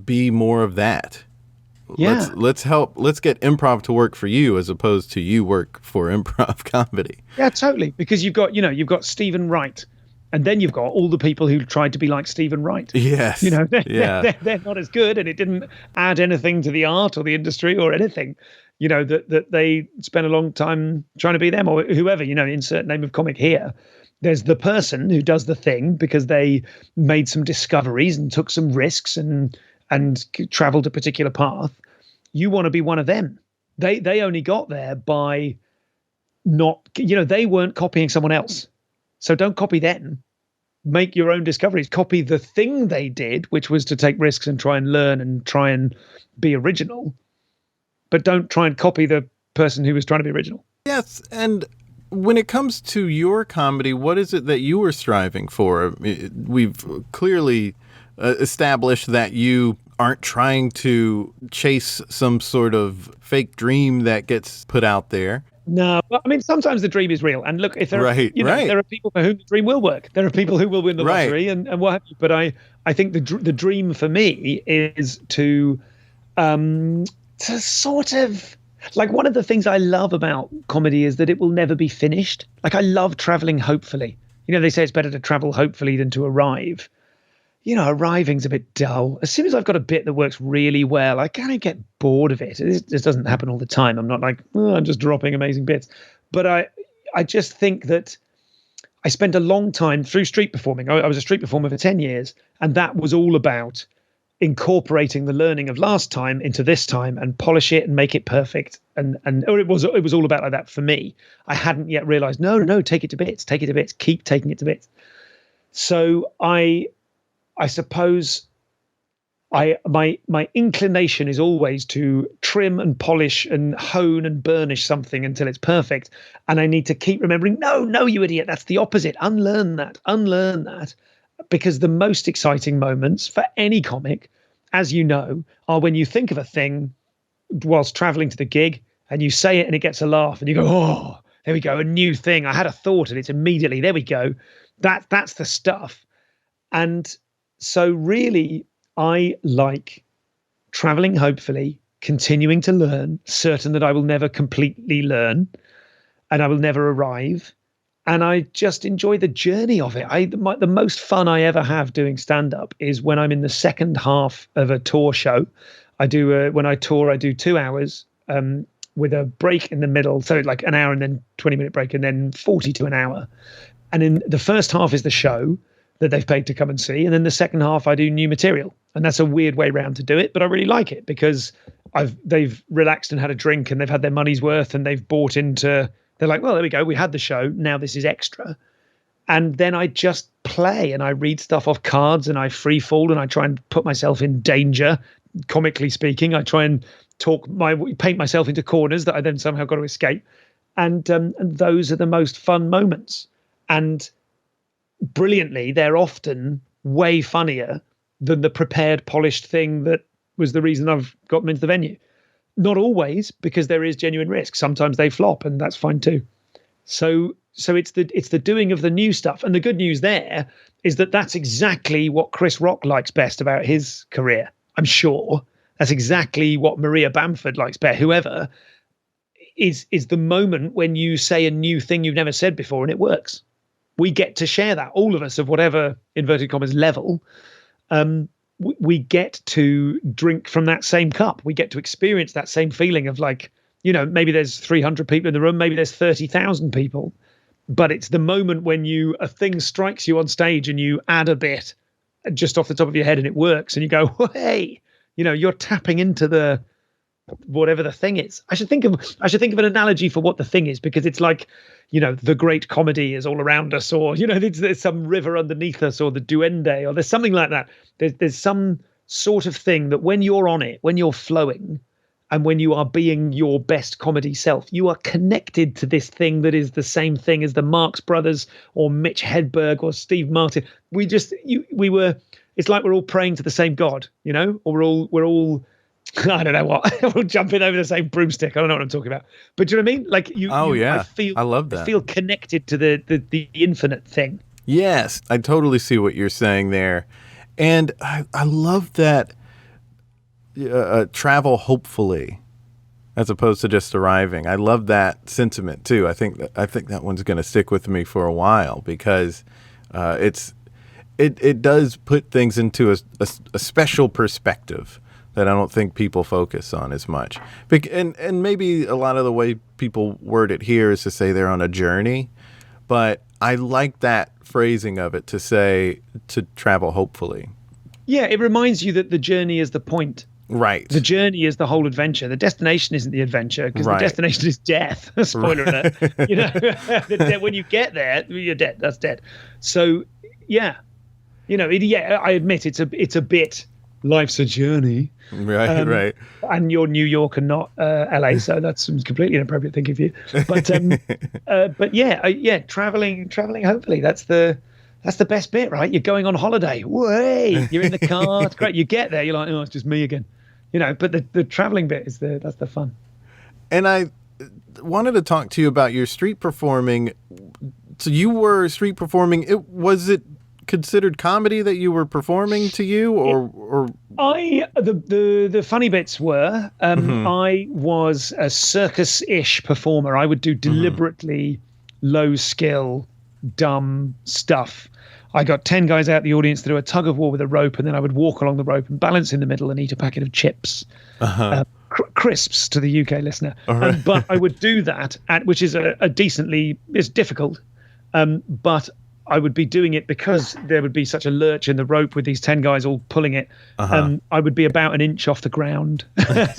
be more of that. Yeah. Let's get improv to work for you as opposed to you work for improv comedy. Yeah, totally. Because you've got Stephen Wright. And then you've got all the people who tried to be like Stephen Wright. Yes. You know, they're not as good, and it didn't add anything to the art or the industry or anything, you know, that they spent a long time trying to be them or whoever, you know, insert name of comic here. There's the person who does the thing because they made some discoveries and took some risks and traveled a particular path. You want to be one of them. They only got there by not, you know, they weren't copying someone else. So don't copy them. Make your own discoveries. Copy the thing they did, which was to take risks and try and learn and try and be original. But don't try and copy the person who was trying to be original. Yes, and when it comes to your comedy, what is it that you were striving for? We've clearly established that you aren't trying to chase some sort of fake dream that gets put out there. No, well, I mean, sometimes the dream is real. And look, if there are, Right, there are people for whom the dream will work. There are people who will win the Right. lottery and what have you. But I think the dream for me is to sort of, like, one of the things I love about comedy is that it will never be finished. Like, I love traveling hopefully. They say it's better to travel hopefully than to arrive. Arriving's a bit dull. As soon as I've got a bit that works really well, I kind of get bored of it. This doesn't happen all the time. I'm not like, I'm just dropping amazing bits. But I just think that I spent a long time through street performing. I was a street performer for 10 years, and that was all about incorporating the learning of last time into this time and polish it and make it perfect. And it was all about like that for me. I hadn't yet realized, no, take it to bits, keep taking it to bits. So I suppose my inclination is always to trim and polish and hone and burnish something until it's perfect. And I need to keep remembering, no, you idiot, that's the opposite. Unlearn that. Because the most exciting moments for any comic, as you know, are when you think of a thing whilst traveling to the gig and you say it and it gets a laugh and you go, oh, there we go, a new thing. I had a thought and it's immediately, there we go. That's the stuff. And so really, I like traveling, hopefully, continuing to learn, certain that I will never completely learn and I will never arrive. And I just enjoy the journey of it. The most fun I ever have doing stand-up is when I'm in the second half of a tour show. When I tour, I do 2 hours with a break in the middle. So like an hour and then 20-minute break and then 40 to an hour. And in the first half is the show that they've paid to come and see. And then the second half, I do new material. And that's a weird way round to do it, but I really like it because they've relaxed and had a drink and they've had their money's worth and they've bought into, they're like, well, there we go. We had the show. Now this is extra. And then I just play and I read stuff off cards and I free fall and I try and put myself in danger, comically speaking. I try and paint myself into corners that I then somehow got to escape. And those are the most fun moments. And brilliantly, they're often way funnier than the prepared, polished thing that was the reason I've got them into the venue. Not always, because there is genuine risk. Sometimes they flop, and that's fine too. So it's the doing of the new stuff. And the good news there is that that's exactly what Chris Rock likes best about his career. I'm sure that's exactly what Maria Bamford likes best. Whoever is the moment when you say a new thing you've never said before and it works. We get to share that, all of us of whatever inverted commas level. We get to drink from that same cup. We get to experience that same feeling of like, maybe there's 300 people in the room, maybe there's 30,000 people, but it's the moment when a thing strikes you on stage and you add a bit just off the top of your head and it works and you go, hey, you're tapping into the whatever the thing is. I should think of an analogy for what the thing is, because it's like, the great comedy is all around us, or there's some river underneath us, or the duende, or there's something like that. There's some sort of thing that when you're on it, when you're flowing, and when you are being your best comedy self, you are connected to this thing that is the same thing as the Marx Brothers or Mitch Hedberg or Steve Martin. It's like we're all praying to the same God, or we're all I don't know what. We're all jumping over the same broomstick. I don't know what I'm talking about. But do you know what I mean? Like I love that. I feel connected to the infinite thing. Yes, I totally see what you're saying there. And I love that travel hopefully as opposed to just arriving. I love that sentiment too. I think that one's going to stick with me for a while because it does put things into a special perspective that I don't think people focus on as much. And maybe a lot of the way people word it here is to say they're on a journey, but I like that phrasing of it, to say to travel hopefully. Yeah, it reminds you that the journey is the point. Right. The journey is the whole adventure. The destination isn't the adventure, because the destination is death. Spoiler alert. When you get there, you're dead. That's dead. So, yeah. I admit it's a bit, life's a journey. Right. And you're New York and not LA, so that's completely inappropriate thinking of you. But traveling hopefully, that's the best bit, right? You're going on holiday. Way, you're in the car. It's great. You get there, you're like, oh, it's just me again. But the traveling bit is that's the fun. And wanted to talk to you about your street performing. So you were street performing. Was it considered comedy that you were performing to you, or the funny bits were I was a circus-ish performer. I would do deliberately low skill, dumb stuff. I got 10 guys out the audience to do a tug of war with a rope, and then I would walk along the rope and balance in the middle and eat a packet of chips. Crisps to the UK listener. Right. But I would do that, which is it's difficult, but I would be doing it because there would be such a lurch in the rope with these 10 guys all pulling it. I would be about an inch off the ground.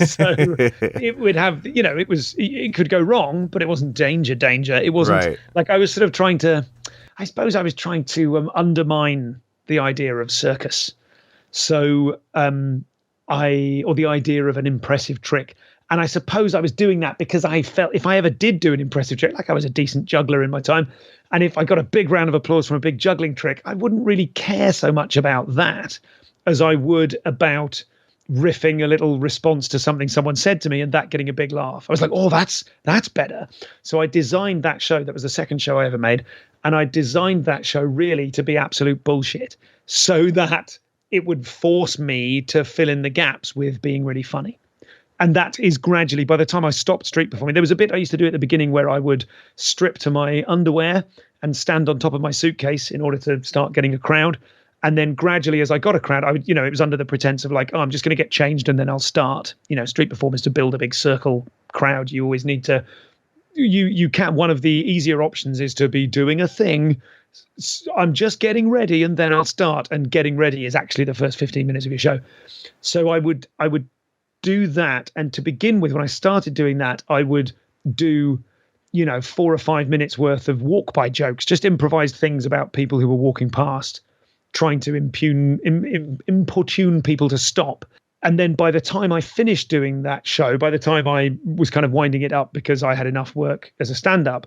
So it would have, it could go wrong, but it wasn't danger. It wasn't like I was sort of trying to undermine the idea of circus. So, or the idea of an impressive trick. And I suppose I was doing that because I felt if I ever did do an impressive trick, like I was a decent juggler in my time, and if I got a big round of applause from a big juggling trick, I wouldn't really care so much about that as I would about riffing a little response to something someone said to me and that getting a big laugh. I was like, oh, that's better. So I designed that show. That was the second show I ever made. And I designed that show really to be absolute bullshit so that it would force me to fill in the gaps with being really funny. And that is gradually, by the time I stopped street performing, there was a bit I used to do at the beginning where I would strip to my underwear and stand on top of my suitcase in order to start getting a crowd. And then gradually, as I got a crowd, I would, it was under the pretense of like, oh, I'm just going to get changed and then I'll start. Street performers, to build a big circle crowd, you always need to, you can, one of the easier options is to be doing a thing. I'm just getting ready and then I'll start. And getting ready is actually the first 15 minutes of your show. So I would do that. And to begin with, when I started doing that, I would do 4 or 5 minutes worth of walk by jokes, just improvised things about people who were walking past, trying to importune people to stop. And then by the time I finished doing that show, by the time I was kind of winding it up because I had enough work as a stand-up,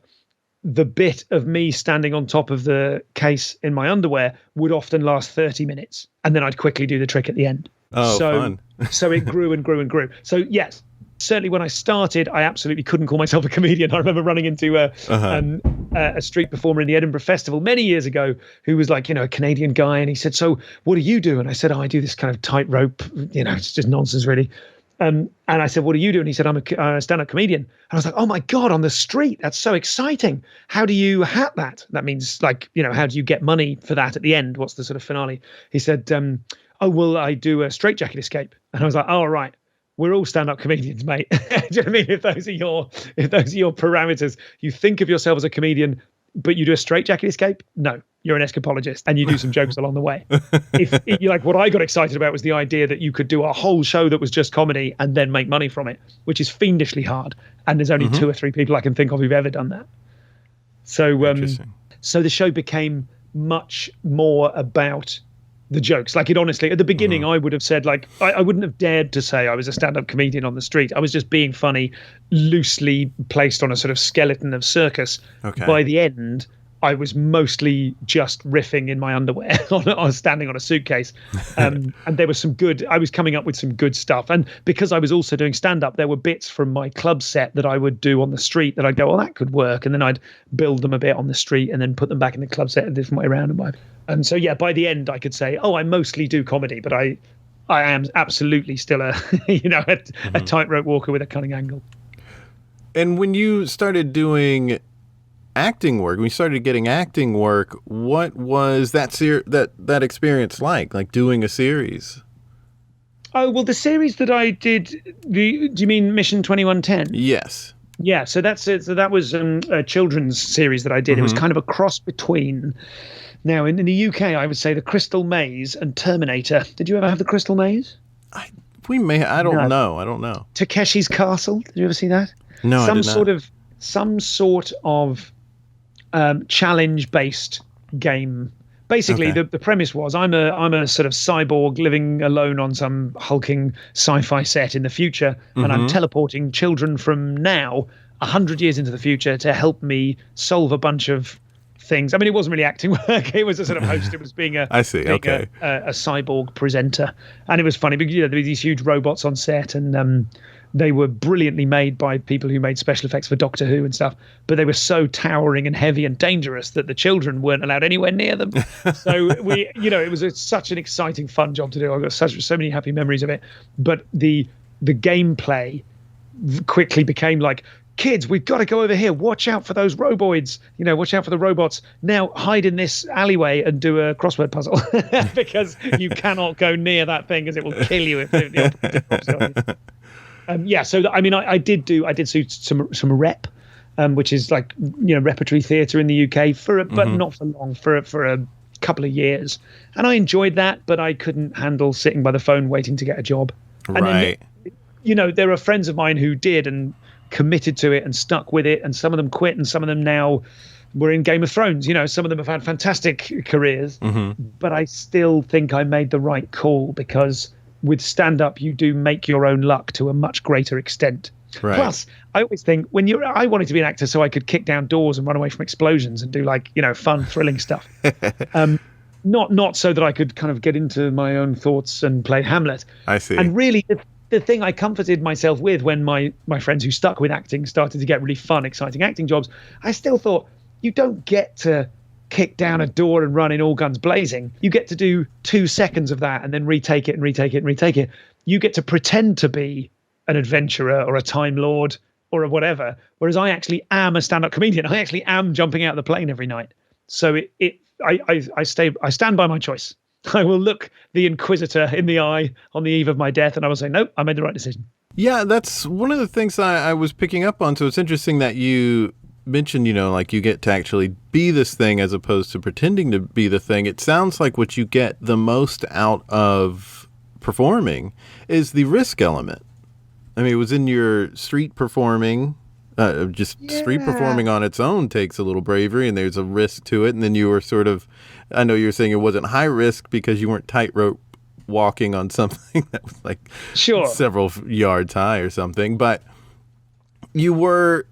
the bit of me standing on top of the case in my underwear would often last 30 minutes. And then I'd quickly do the trick at the end. Oh, fun. So it grew and grew and grew. So yes, certainly when I started, I absolutely couldn't call myself a comedian. I remember running into a street performer in the Edinburgh Festival many years ago who was like, a Canadian guy. And he said, so what do you do? And I said, oh, I do this kind of tightrope, it's just nonsense really. And I said, what do you do? And he said, I'm a stand-up comedian. And I was like, oh my God, on the street. That's so exciting. How do you hat that? That means like, how do you get money for that at the end? What's the sort of finale? He said, oh, well, I do a straitjacket escape. And I was like, oh, right. We're all stand-up comedians, mate. Do you know what I mean? If those are your parameters, you think of yourself as a comedian, but you do a straitjacket escape? No, you're an escapologist and you do some jokes along the way. If you're like, what I got excited about was the idea that you could do a whole show that was just comedy and then make money from it, which is fiendishly hard. And there's only 2 or 3 people I can think of who've ever done that. So, so the show became much more about the jokes. Like it honestly, at the beginning, I would have said like, I wouldn't have dared to say I was a stand-up comedian on the street. I was just being funny, loosely placed on a sort of skeleton of circus. Okay. By the end, I was mostly just riffing in my underwear on standing on a suitcase. And there was I was coming up with some good stuff. And because I was also doing stand-up, there were bits from my club set that I would do on the street that I'd go, well, that could work. And then I'd build them a bit on the street and then put them back in the club set a different way around. And so, yeah, by the end, I could say, oh, I mostly do comedy, but I am absolutely still a tightrope walker with a cunning angle. And when you started doing acting work, when you started getting acting work, what was that experience like doing a series? Oh, well, the series that I did, do you mean Mission 2110? Yes. Yeah, so that's it. So that was a children's series that I did. It was kind of a cross between. Now, in the UK, I would say The Crystal Maze and Terminator. Did you ever have The Crystal Maze? I don't know. Takeshi's Castle. Did you ever see that? No, I did not. Some sort of challenge-based game. Basically, the premise was I'm a sort of cyborg living alone on some hulking sci-fi set in the future, and I'm teleporting children from now 100 years into the future to help me solve a bunch of things. I mean, it wasn't really acting work. It was a sort of host. It was being a cyborg presenter, and it was funny because there were these huge robots on set, and They were brilliantly made by people who made special effects for Doctor Who and stuff, but they were so towering and heavy and dangerous that the children weren't allowed anywhere near them. So it was such an exciting, fun job to do. I've got so many happy memories of it. But the gameplay quickly became like, kids, we've got to go over here. Watch out for those roboids. Watch out for the robots. Now hide in this alleyway and do a crossword puzzle because you cannot go near that thing because it will kill you if the pops on you. So I did some rep, which is like repertory theatre in the UK but not for long, for a couple of years, and I enjoyed that, but I couldn't handle sitting by the phone waiting to get a job. Right. And then, there are friends of mine who did and committed to it and stuck with it, and some of them quit, and some of them now were in Game of Thrones. Some of them have had fantastic careers, but I still think I made the right call, because with stand-up you do make your own luck to a much greater extent. Right. Plus, I always think I wanted to be an actor so I could kick down doors and run away from explosions and do fun, thrilling stuff. Not so that I could kind of get into my own thoughts and play Hamlet. I see. And really, the thing I comforted myself with when my friends who stuck with acting started to get really fun, exciting acting jobs, I still thought, you don't get to kick down a door and run in all guns blazing. You get to do 2 seconds of that and then retake it and retake it and retake it. You get to pretend to be an adventurer or a Time Lord or a whatever, whereas I actually am a stand-up comedian. I actually am jumping out of the plane every night. So I stand by my choice. I will look the Inquisitor in the eye on the eve of my death, and I will say, nope, I made the right decision. Yeah, that's one of the things I was picking up on. So it's interesting that you mentioned, you get to actually be this thing as opposed to pretending to be the thing. It sounds like what you get the most out of performing is the risk element. I mean, it was in your street performing. Street performing on its own takes a little bravery, and there's a risk to it. And then you were I know you were saying it wasn't high risk because you weren't tightrope walking on something that was like several yards high or something, but you were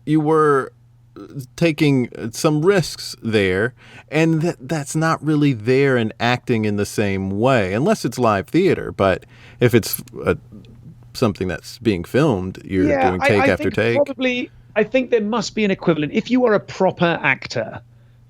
taking some risks there, and that's not really there in acting in the same way, unless it's live theater. But if it's something that's being filmed, you're doing take after take. I think there must be an equivalent. If you are a proper actor,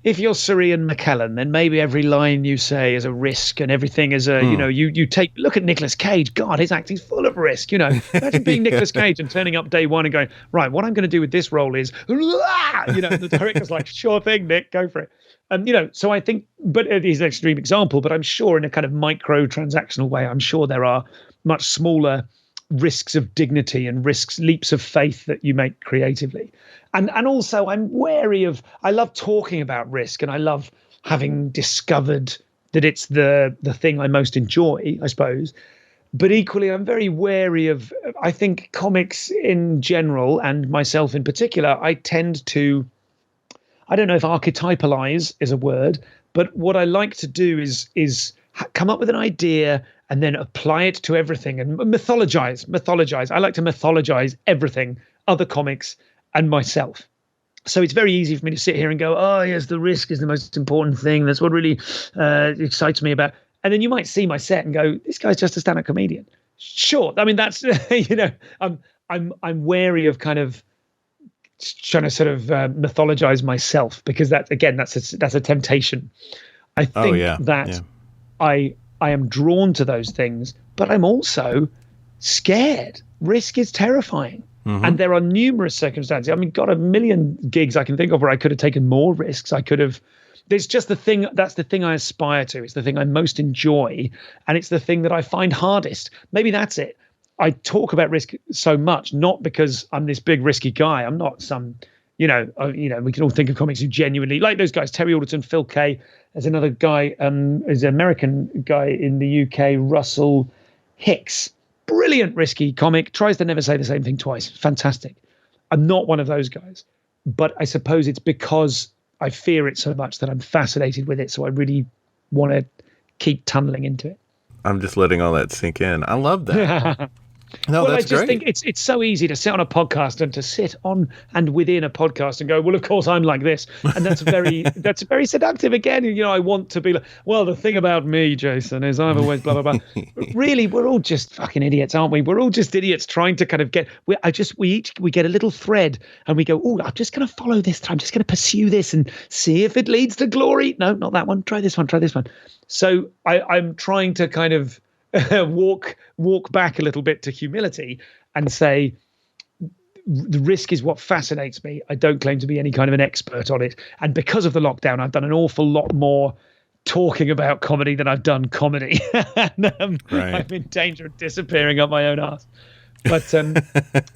if you're Sir Ian McKellen, then maybe every line you say is a risk, and everything is a, you take, look at Nicolas Cage. God, his acting's full of risk. Imagine being Nicolas Cage and turning up day one and going, right, what I'm going to do with this role is, the director's like, sure thing, Nick, go for it. So I think, but he's an extreme example, but I'm sure in a kind of micro transactional way, I'm sure there are much smaller risks of dignity and leaps of faith that you make creatively. And also I'm wary of, I love talking about risk, and I love having discovered that it's the thing I most enjoy, I suppose. But equally, I'm very wary of, I think comics in general, and myself in particular, I tend to, I don't know if archetypalize is a word, but what I like to do is come up with an idea and then apply it to everything and mythologize. I like to mythologize everything, other comics and myself. So it's very easy for me to sit here and go, oh, yes, the risk is the most important thing. That's what really excites me about. And then you might see my set and go, this guy's just a stand-up comedian. Sure. I mean, that's, I'm wary of kind of trying to sort of mythologize myself, because that's a temptation. I think I am drawn to those things, but I'm also scared. Risk is terrifying. Mm-hmm. And there are numerous circumstances. I mean, got a million gigs I can think of where I could have taken more risks. There's just that's the thing I aspire to. It's the thing I most enjoy. And it's the thing that I find hardest. Maybe that's it. I talk about risk so much, not because I'm this big risky guy. I'm not some, we can all think of comics who genuinely, like those guys, Terry Alderton, Phil Kay. There's another guy, there's an American guy in the UK, Russell Hicks. Brilliant, risky comic, tries to never say the same thing twice. Fantastic. I'm not one of those guys. But I suppose it's because I fear it so much that I'm fascinated with it. So I really want to keep tunneling into it. I'm just letting all that sink in. I love that. No, well, that's I just great. think it's so easy to sit on a podcast and to sit on and within a podcast and go, well, of course I'm like this, and that's very seductive. Again, I want to be like, well, the thing about me, Jason, is I've always blah blah blah. But really, we're all just fucking idiots, aren't we? We're all just idiots trying to kind of get. We get a little thread and we go, oh, I'm just going to follow this. I'm just going to pursue this and see if it leads to glory. No, not that one. Try this one. Try this one. So I'm trying to kind of walk back a little bit to humility and say the risk is what fascinates me. I don't claim to be any kind of an expert on it, and because of the lockdown I've done an awful lot more talking about comedy than I've done comedy. And, right. I'm in danger of disappearing up my own arse. But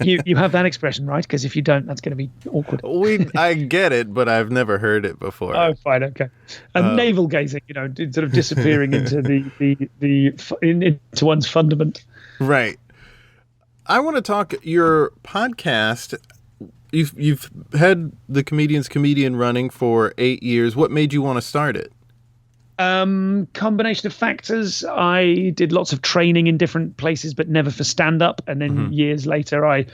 you have that expression, right? Because if you don't, that's going to be awkward. I get it, but I've never heard it before. Oh, fine, okay. And navel gazing, sort of disappearing into into one's fundament. Right. I want to talk your podcast. You've had the Comedian running for 8 years. What made you want to start it? Combination of factors. I did lots of training in different places, but never for stand-up. And then years later, I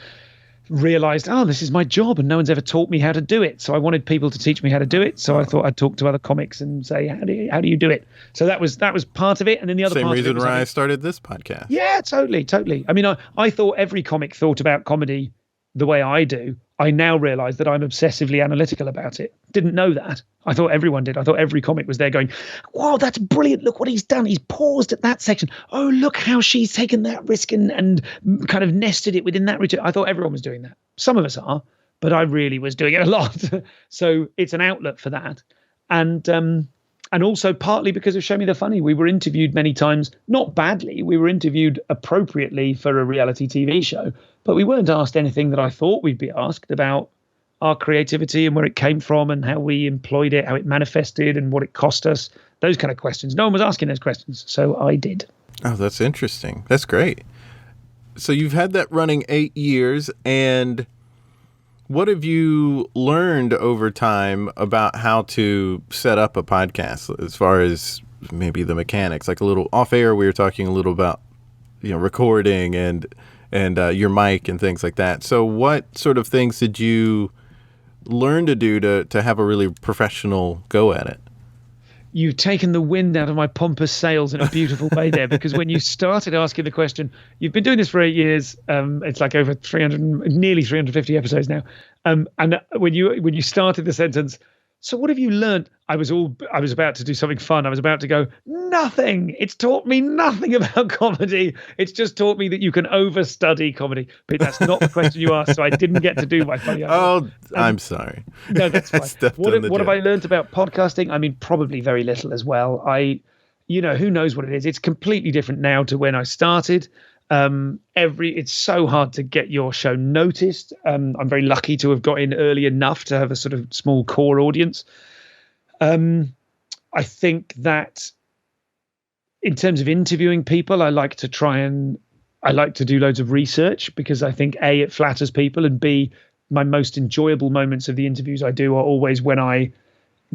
realized, this is my job and no one's ever taught me how to do it. So I wanted people to teach me how to do it. So I thought I'd talk to other comics and say, how do you do it? So that was part of it. And then the other same part reason of it why I started this podcast. Yeah, totally. I mean, I thought every comic thought about comedy the way I do. I now realize that I'm obsessively analytical about it. Didn't know that. I thought everyone did. I thought every comic was there going, wow, that's brilliant. Look what he's done. He's paused at that section. Oh, look how she's taken that risk and kind of nested it within that routine. I thought everyone was doing that. Some of us are, but I really was doing it a lot. So it's an outlet for that. And also partly because of Show Me the Funny. We were interviewed many times, not badly. We were interviewed appropriately for a reality TV show, but we weren't asked anything that I thought we'd be asked about our creativity and where it came from and how we employed it, how it manifested and what it cost us. Those kind of questions. No one was asking those questions, so I did. Oh, that's interesting. That's great. So you've had that running 8 years, and what have you learned over time about how to set up a podcast as far as maybe the mechanics? Like a little off air, we were talking a little about, recording and your mic and things like that. So what sort of things did you learn to do to have a really professional go at it? You've taken the wind out of my pompous sails in a beautiful way there, because when you started asking the question, you've been doing this for 8 years. It's like over nearly 350 episodes now. And when you started the sentence, so what have you learned? I was about to do something fun. I was about to go, nothing. It's taught me nothing about comedy. It's just taught me that you can overstudy comedy. But that's not the question you asked, so I didn't get to do my funny answer. Oh, I'm sorry. No, that's fine. What have I learned about podcasting? I mean, probably very little as well. Who knows what it is? It's completely different now to when I started. It's so hard to get your show noticed. I'm very lucky to have got in early enough to have a sort of small core audience. I think that in terms of interviewing people, I like to do loads of research, because I think A, it flatters people, and B, my most enjoyable moments of the interviews I do are always when I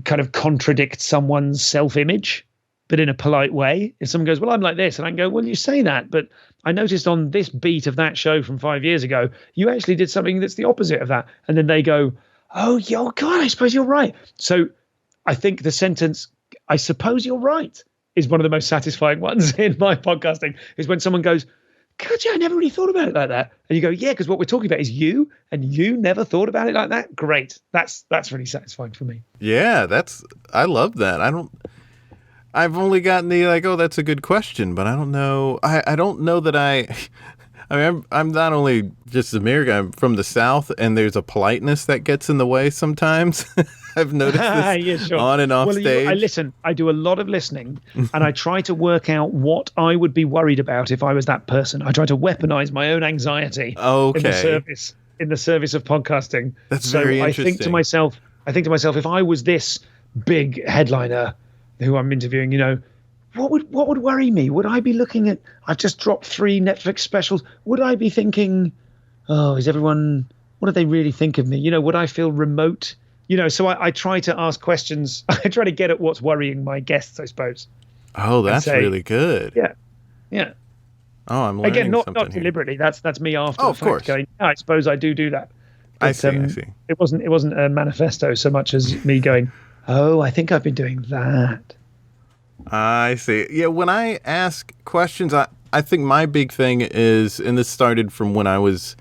kind of contradict someone's self-image, but in a polite way. If someone goes, well, I'm like this, and I can go, well, you say that, but I noticed on this beat of that show from 5 years ago, you actually did something that's the opposite of that. And then they go, oh, God, I suppose you're right. So I think the sentence, I suppose you're right, is one of the most satisfying ones in my podcasting, is when someone goes, God, yeah, I never really thought about it like that. And you go, yeah, because what we're talking about is you, and you never thought about it like that. Great. That's really satisfying for me. Yeah, I love that. I've only gotten the oh, that's a good question, but I don't know. I don't know that I mean, I'm not only just American, I'm from the South, and there's a politeness that gets in the way sometimes. I've noticed this yeah, sure. on and off stage. I do a lot of listening, and I try to work out what I would be worried about if I was that person. I try to weaponize my own anxiety in the service of podcasting. That's very interesting. I think to myself, if I was this big headliner who I'm interviewing, what would worry me? Would I be looking at, I've just dropped 3 Netflix specials. Would I be thinking, what do they really think of me? Would I feel remote? So I try to ask questions. I try to get at what's worrying my guests, I suppose. Oh, that's really good. Yeah. Oh, I'm learning again, not something here. deliberately. That's me after Oh, the of fact course. going, I suppose I do that. I But, see. I see. It wasn't a manifesto so much as me going, oh, I think I've been doing that. I see. Yeah, when I ask questions, I think my big thing is, and this started from when I was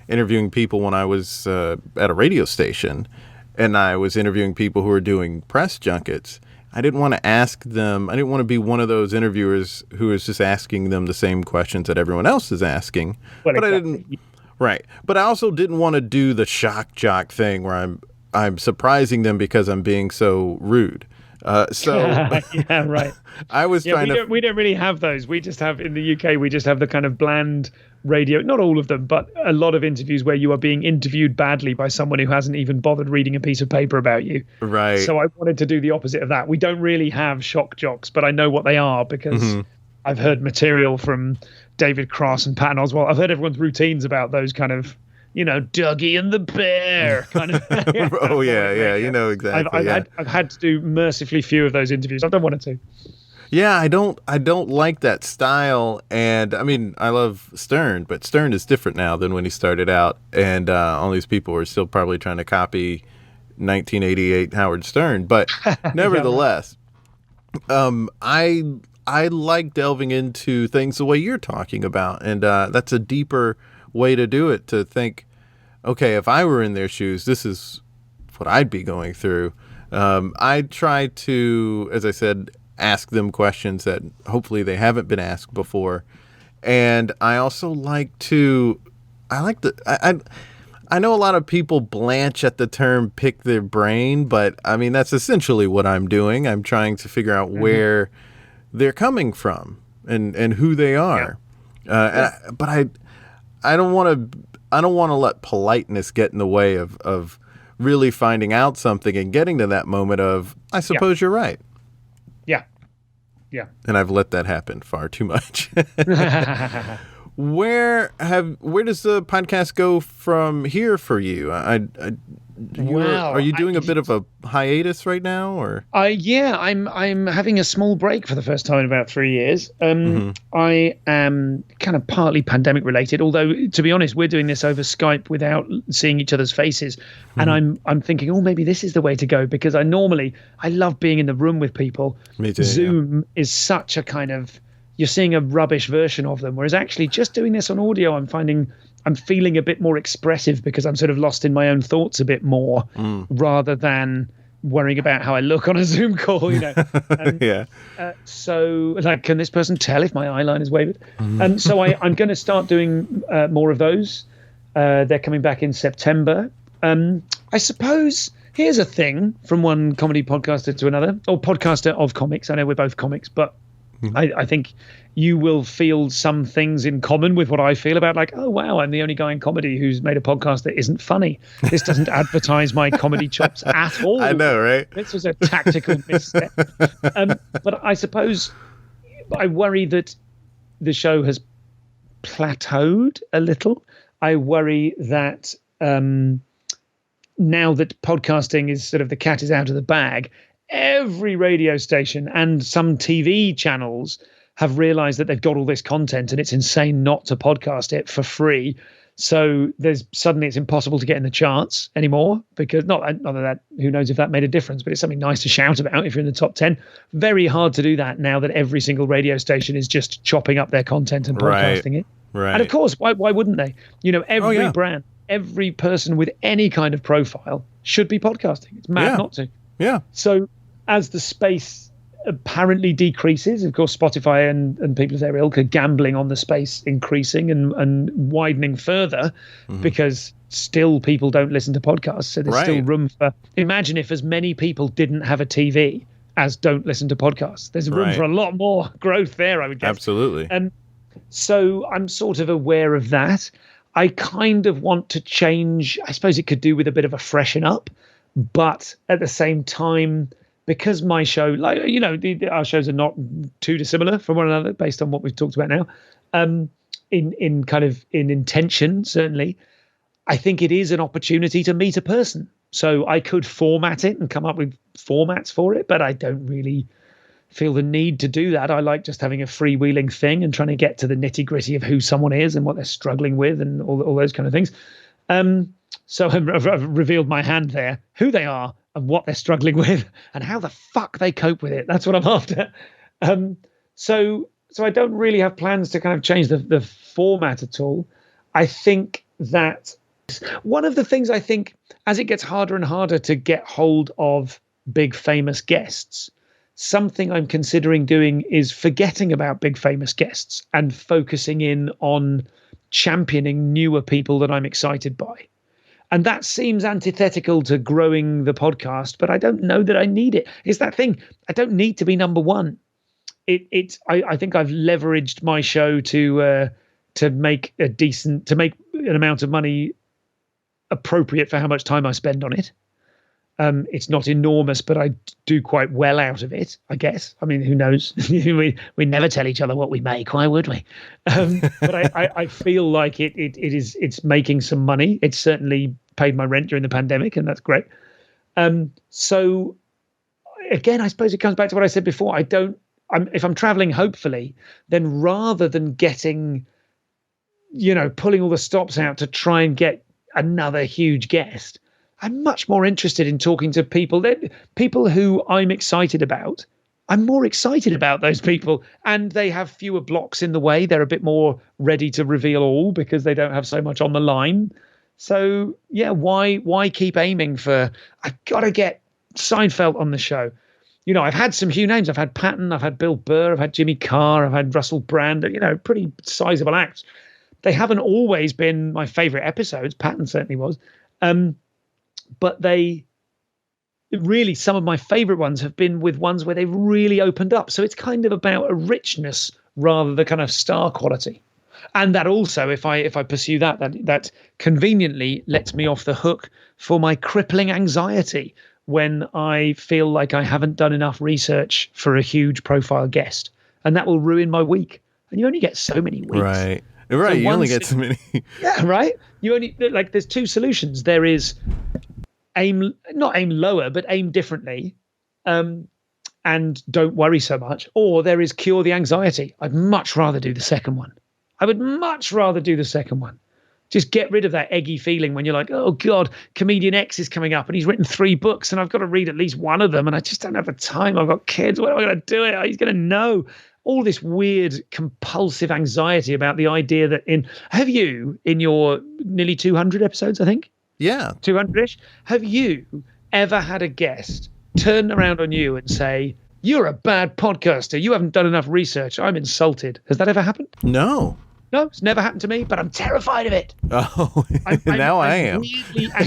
interviewing people when I was at a radio station, and I was interviewing people who were doing press junkets. I didn't want to ask them, I didn't want to be one of those interviewers who is just asking them the same questions that everyone else is asking. Well, but exactly. I didn't, right. But I also didn't want to do the shock jock thing where I'm surprising them because I'm being so rude. Yeah, right. I was trying to. We don't really have those. We just have in the UK. We just have the kind of bland radio. Not all of them, but a lot of interviews where you are being interviewed badly by someone who hasn't even bothered reading a piece of paper about you. Right. So I wanted to do the opposite of that. We don't really have shock jocks, but I know what they are because I've heard material from David Cross and Patton Oswalt. I've heard everyone's routines about those kind of, Dougie and the Bear kind of. Oh yeah, you know exactly. I've had to do mercifully few of those interviews. I've done one or two. Yeah, I don't like that style, and I mean I love Stern, but Stern is different now than when he started out, and all these people are still probably trying to copy 1988 Howard Stern, but nevertheless, I like delving into things the way you're talking about, and that's a deeper way to do it, to think, okay, if I were in their shoes, this is what I'd be going through. I try to, as I said, ask them questions that hopefully they haven't been asked before. And I also I know a lot of people blanch at the term pick their brain, but I mean, that's essentially what I'm doing. I'm trying to figure out where they're coming from and who they are. But I don't want to let politeness get in the way of really finding out something and getting to that moment of, I suppose you're right. Yeah. And I've let that happen far too much. Where does the podcast go from here for you? Are you doing a bit of a hiatus right now, or? I'm having a small break for the first time in about 3 years. I am kind of partly pandemic related, although to be honest, we're doing this over Skype without seeing each other's faces, and I'm thinking, oh, maybe this is the way to go, because I love being in the room with people. Me too. Zoom is such a kind of, you're seeing a rubbish version of them, whereas actually just doing this on audio, I'm feeling a bit more expressive because I'm sort of lost in my own thoughts a bit more, rather than worrying about how I look on a Zoom call, Yeah. So, like, can this person tell if my eyeline is wavered? So I'm going to start doing more of those. They're coming back in September. I suppose here's a thing from one comedy podcaster to another, or podcaster of comics. I know we're both comics, but I think you will feel some things in common with what I feel about, like, oh, wow, I'm the only guy in comedy who's made a podcast that isn't funny. This doesn't advertise my comedy chops at all. I know, right? This was a tactical misstep. But I suppose I worry that the show has plateaued a little. I worry that now that podcasting is sort of, the cat is out of the bag, every radio station and some TV channels have realized that they've got all this content and it's insane not to podcast it for free. So suddenly it's impossible to get in the charts anymore, because not that, who knows if that made a difference, but it's something nice to shout about if you're in the top 10. Very hard to do that now that every single radio station is just chopping up their content and podcasting it. Right. And of course, why wouldn't they? Every brand, every person with any kind of profile should be podcasting. It's mad not to. Yeah. So as the space apparently decreases, of course, Spotify and people of their ilk are gambling on the space increasing and widening further, because still people don't listen to podcasts. So there's still room for, imagine if as many people didn't have a TV as don't listen to podcasts. There's room for a lot more growth there, I would guess. Absolutely. So I'm sort of aware of that. I kind of want to change. I suppose it could do with a bit of a freshen up, but at the same time, because my show, like, our shows are not too dissimilar from one another based on what we've talked about now, in intention, certainly, I think it is an opportunity to meet a person. So I could format it and come up with formats for it, but I don't really feel the need to do that. I like just having a freewheeling thing and trying to get to the nitty gritty of who someone is and what they're struggling with and all those kind of things. So I've revealed my hand there, who they are and what they're struggling with and how the fuck they cope with it. That's what I'm after. So I don't really have plans to kind of change the format at all. I think that one of the things I think as it gets harder and harder to get hold of big famous guests, something I'm considering doing is forgetting about big famous guests and focusing in on championing newer people that I'm excited by. And that seems antithetical to growing the podcast, but I don't know that I need it. It's that thing. I don't need to be number one. I think I've leveraged my show to make an amount of money appropriate for how much time I spend on it. It's not enormous, but I do quite well out of it, I guess. I mean, who knows? we never tell each other what we make, why would we? But I feel like it's making some money. It's certainly paid my rent during the pandemic, and that's great. So again, I suppose it comes back to what I said before. If I'm traveling, hopefully, then rather than getting, pulling all the stops out to try and get another huge guest, I'm much more interested in talking to people who I'm excited about. I'm more excited about those people, and they have fewer blocks in the way. They're a bit more ready to reveal all because they don't have so much on the line. So yeah, why keep aiming for, I've got to get Seinfeld on the show. I've had some huge names. I've had Patton, I've had Bill Burr, I've had Jimmy Carr, I've had Russell Brand, pretty sizable acts. They haven't always been my favorite episodes. Patton certainly was. But some of my favorite ones have been with ones where they've really opened up. So it's kind of about a richness rather than kind of star quality. And that also, if I pursue that conveniently lets me off the hook for my crippling anxiety when I feel like I haven't done enough research for a huge profile guest. And that will ruin my week. And you only get so many weeks. Right. So you only get so many. Yeah, right. You only, there's two solutions. There is not aim lower, but aim differently, and don't worry so much. Or there is cure the anxiety. I'd much rather do the second one. I would much rather do the second one. Just get rid of that eggy feeling when you're like, oh God, comedian X is coming up and he's written 3 books and I've got to read at least one of them and I just don't have the time. I've got kids. When am I going to do it? He's going to know. All this weird compulsive anxiety about the idea that have you, in your nearly 200 episodes, I think? Yeah. 200-ish. Have you ever had a guest turn around on you and say, you're a bad podcaster. You haven't done enough research. I'm insulted. Has that ever happened? No. No, it's never happened to me, but I'm terrified of it. Oh, now I am.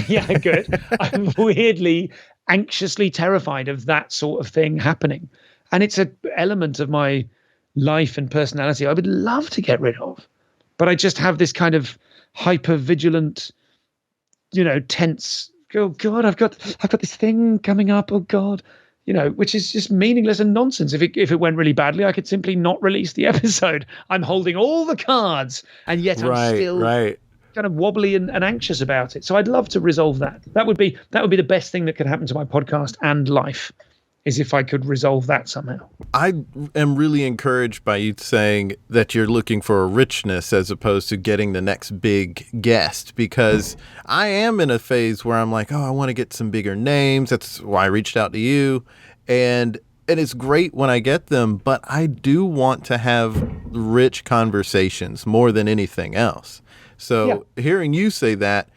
Yeah, good. I'm weirdly, anxiously terrified of that sort of thing happening. And it's an element of my life and personality I would love to get rid of. But I just have this kind of hyper-vigilant, tense, oh God, I've got this thing coming up, oh God. Which is just meaningless and nonsense. If it went really badly, I could simply not release the episode. I'm holding all the cards, and yet I'm still kind of wobbly and anxious about it. So I'd love to resolve that. That would be the best thing that could happen to my podcast and life, is if I could resolve that somehow. I am really encouraged by you saying that you're looking for a richness as opposed to getting the next big guest, because I am in a phase where I'm like, I want to get some bigger names. That's why I reached out to you. And it's great when I get them, but I do want to have rich conversations more than anything else. So hearing you say that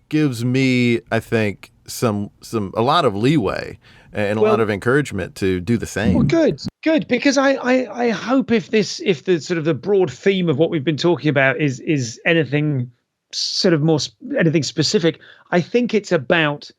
gives me, I think, a lot of leeway and a lot of encouragement to do the same. Well, good, because I hope if the sort of the broad theme of what we've been talking about is anything sort of more anything specific, I think it's about,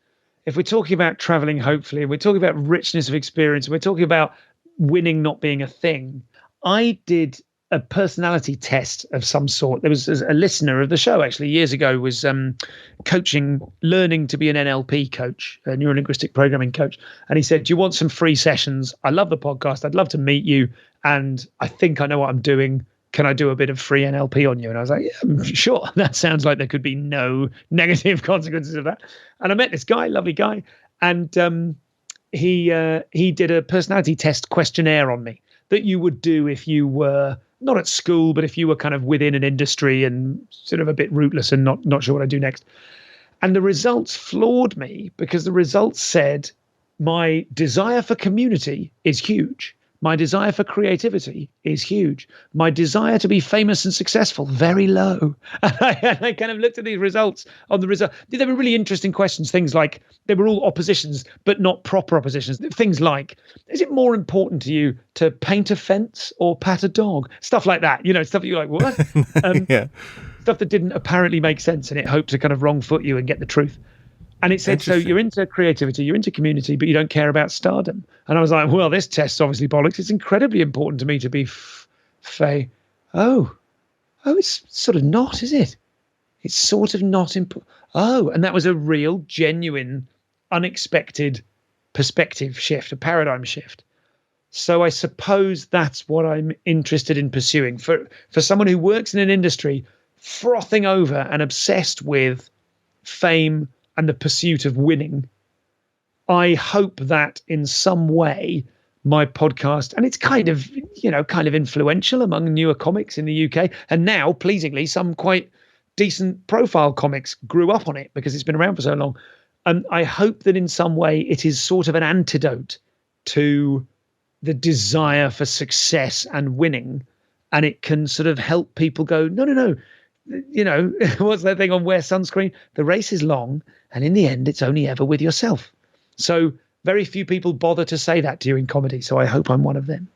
if we're talking about traveling, hopefully, and we're talking about richness of experience, and we're talking about winning not being a thing. I did a personality test of some sort. There was a listener of the show actually years ago was learning to be an NLP coach, a neuro-linguistic programming coach. And he said, do you want some free sessions? I love the podcast. I'd love to meet you. And I think I know what I'm doing. Can I do a bit of free NLP on you? And I was like, yeah, sure. That sounds like there could be no negative consequences of that. And I met this guy, lovely guy. And he did a personality test questionnaire on me that you would do if you were not at school, but if you were kind of within an industry and sort of a bit rootless and not sure what I do next. And the results floored me because the results said my desire for community is huge. My desire for creativity is huge. My desire to be famous and successful, very low. And I kind of looked at these results on the result. They were really interesting questions. Things like, they were all oppositions, but not proper oppositions. Things like, is it more important to you to paint a fence or pat a dog? Stuff like that. Stuff that you're like, what? Yeah. Stuff that didn't apparently make sense, and it hoped to kind of wrong foot you and get the truth. And it said, so you're into creativity, you're into community, but you don't care about stardom. And I was like, well, this test's obviously bollocks. It's incredibly important to me to be it's sort of not, is it? It's sort of not important. Oh, and that was a real, genuine, unexpected perspective shift, a paradigm shift. So I suppose that's what I'm interested in pursuing. For someone who works in an industry frothing over and obsessed with fame and the pursuit of winning, I hope that in some way my podcast, and it's kind of influential among newer comics in the UK, and now pleasingly some quite decent profile comics grew up on it because it's been around for so long. And I hope that in some way it is sort of an antidote to the desire for success and winning, and it can sort of help people go, no. What's that thing on wear sunscreen? The race is long, and in the end, it's only ever with yourself. So very few people bother to say that to you in comedy. So I hope I'm one of them.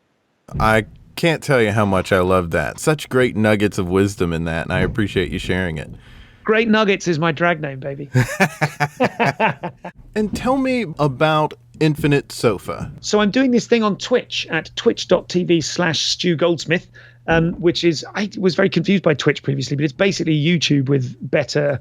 I can't tell you how much I love that. Such great nuggets of wisdom in that, and I appreciate you sharing it. Great Nuggets is my drag name, baby. And tell me about Infinite Sofa. So I'm doing this thing on Twitch at twitch.tv/Stu Goldsmith. Which is, I was very confused by Twitch previously, but it's basically YouTube with better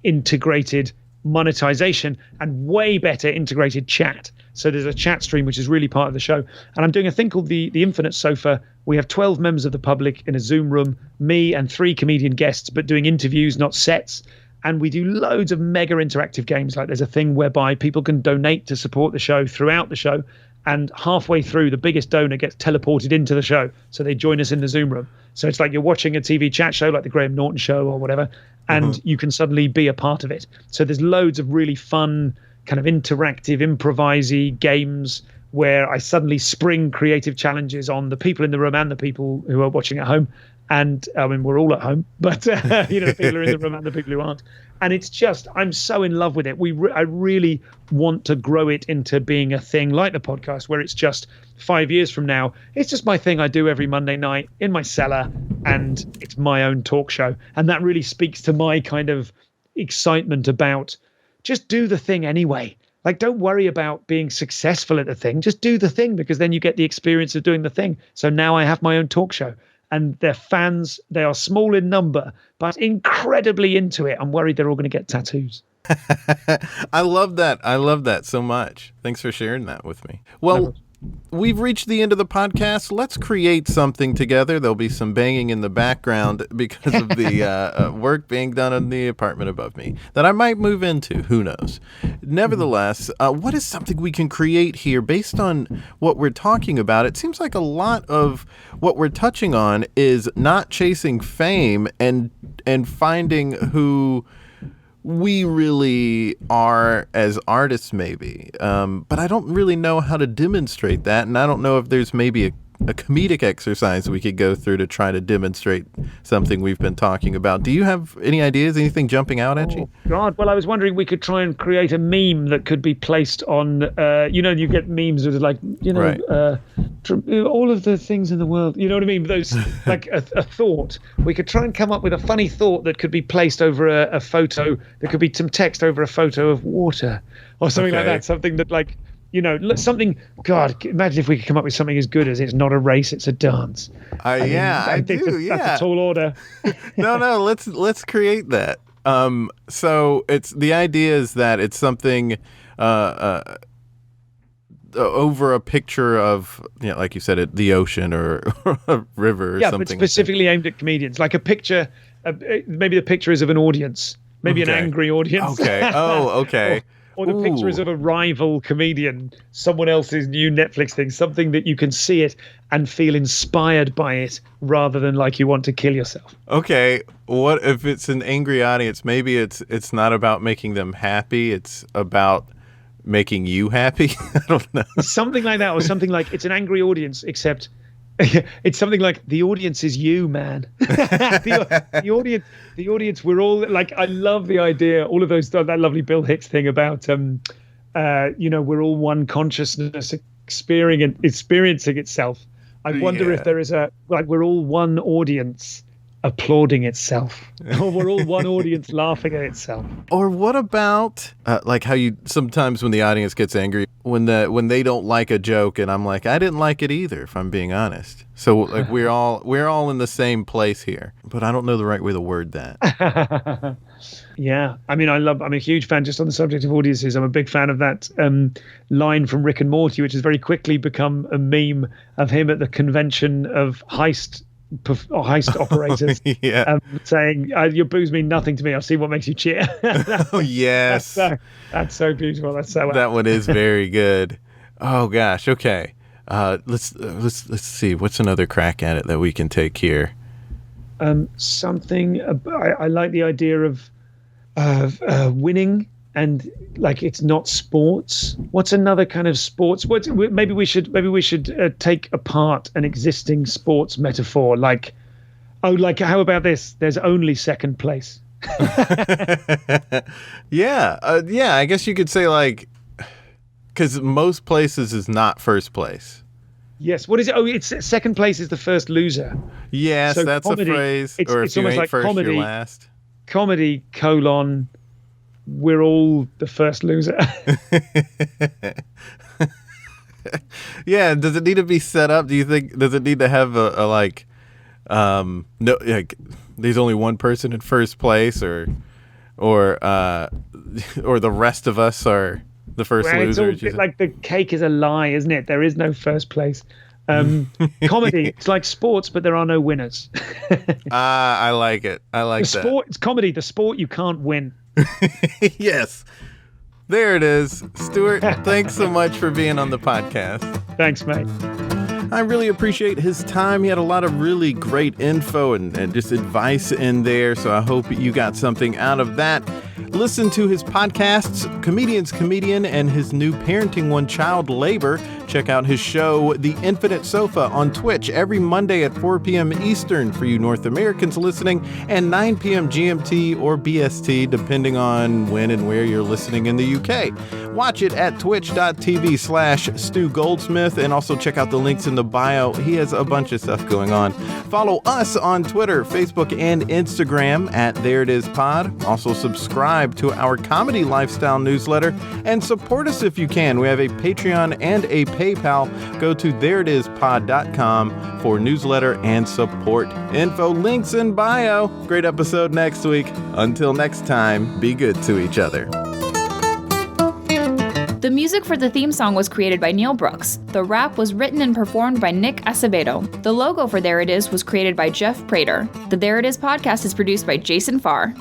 integrated monetization and way better integrated chat. So there's a chat stream, which is really part of the show. And I'm doing a thing called the Infinite Sofa. We have 12 members of the public in a Zoom room, me and 3 comedian guests, but doing interviews, not sets. And we do loads of mega interactive games. Like there's a thing whereby people can donate to support the show throughout the show. And halfway through, the biggest donor gets teleported into the show. So they join us in the Zoom room. So it's like you're watching a TV chat show like the Graham Norton show or whatever, and you can suddenly be a part of it. So there's loads of really fun, kind of interactive, improvisy games where I suddenly spring creative challenges on the people in the room and the people who are watching at home. And I mean, we're all at home, but the people are in the room and the people who aren't. And it's just, I'm so in love with it. I really want to grow it into being a thing like the podcast, where it's just 5 years from now, it's just my thing I do every Monday night in my cellar, and it's my own talk show. And that really speaks to my kind of excitement about just do the thing anyway. Like, don't worry about being successful at the thing. Just do the thing, because then you get the experience of doing the thing. So now I have my own talk show. And their fans, they are small in number, but incredibly into it. I'm worried they're all going to get tattoos. I love that. I love that so much. Thanks for sharing that with me. Well, we've reached the end of the podcast. Let's create something together. There'll be some banging in the background because of the work being done in the apartment above me that I might move into. Who knows? Nevertheless, what is something we can create here based on what we're talking about? It seems like a lot of what we're touching on is not chasing fame and finding who we really are as artists, maybe. But I don't really know how to demonstrate that. And I don't know if there's maybe a comedic exercise we could go through to try to demonstrate something we've been talking about. Do you have any ideas? Anything jumping out at you? God, well, I was wondering we could try and create a meme that could be placed on, you get memes with like, Right. All of the things in the world, you know what I mean? Those, like a thought. We could try and come up with a funny thought that could be placed over a photo. There could be some text over a photo of water or something like that. Something that like, something, God, imagine if we could come up with something as good as it's not a race, it's a dance. I do. That's a tall order. No, let's create that. So the idea is that it's something over a picture of, like you said, the ocean or a river or something. But specifically aimed at comedians, like a picture, maybe the picture is of an audience, maybe an angry audience. Okay. Oh, okay. Or the picture is of a rival comedian, someone else's new Netflix thing, something that you can see it and feel inspired by it rather than like you want to kill yourself. Okay, what if it's an angry audience? Maybe it's not about making them happy. It's about making you happy. I don't know. Something like that, or something like it's an angry audience, except it's something like the audience is you, man. the audience, we're all like, I love the idea, all of those, that lovely Bill Hicks thing about, we're all one consciousness experiencing itself. I wonder if there is we're all one audience applauding itself, or we're all one audience laughing at itself. Or what about like how you sometimes when the audience gets angry when they don't like a joke, and I'm like, I didn't like it either, if I'm being honest. So like we're all in the same place here, but I don't know the right way to word that. Yeah, I mean, I'm a huge fan, just on the subject of audiences. I'm a big fan of that line from Rick and Morty, which has very quickly become a meme of him at the convention of heist operators, saying, your boos mean nothing to me, I'll see what makes you cheer. Oh yes, that's so beautiful. That one is very good. Oh gosh, okay, let's see, what's another crack at it that we can take here. Something I like the idea of winning, and like it's not sports. What's another kind of sports? Maybe we should take apart an existing sports metaphor. Like how about this? There's only second place. Yeah. I guess you could say, like, because most places is not first place. Yes. What is it? Oh, it's second place is the first loser. Yes, so that's comedy, a phrase. Or if you ain't like first, you're last. Comedy, we're all the first loser. Yeah. Does it need to be set up? Do you think, does it need to have a like, no, like there's only one person in first place, or the rest of us are the first loser? It's like the cake is a lie, isn't it? There is no first place. Comedy, it's like sports, but there are no winners. I like it. I like that. It's comedy, the sport you can't win. Yes. There it is. Stuart, thanks so much for being on the podcast. Thanks, mate. I really appreciate his time. He had a lot of really great info and just advice in there, so I hope you got something out of that. Listen to his podcasts, Comedian's Comedian, and his new parenting one, Child Labor. Check out his show, The Infinite Sofa, on Twitch every Monday at 4 p.m. Eastern for you North Americans listening, and 9 p.m. GMT or BST, depending on when and where you're listening in the UK. Watch it at twitch.tv/Stu Goldsmith, and also check out the links in the bio. He has a bunch of stuff going on. Follow us on Twitter, Facebook, and Instagram at There It Is Pod. Also subscribe to our comedy lifestyle newsletter and support us if you can. We have a Patreon and a PayPal. Go to thereitispod.com for newsletter and support info. Links in bio. Great episode next week. Until next time, be good to each other. The music for the theme song was created by Neil Brooks. The rap was written and performed by Nick Acevedo. The logo for There It Is was created by Jeff Prater. The There It Is podcast is produced by Jason Farr.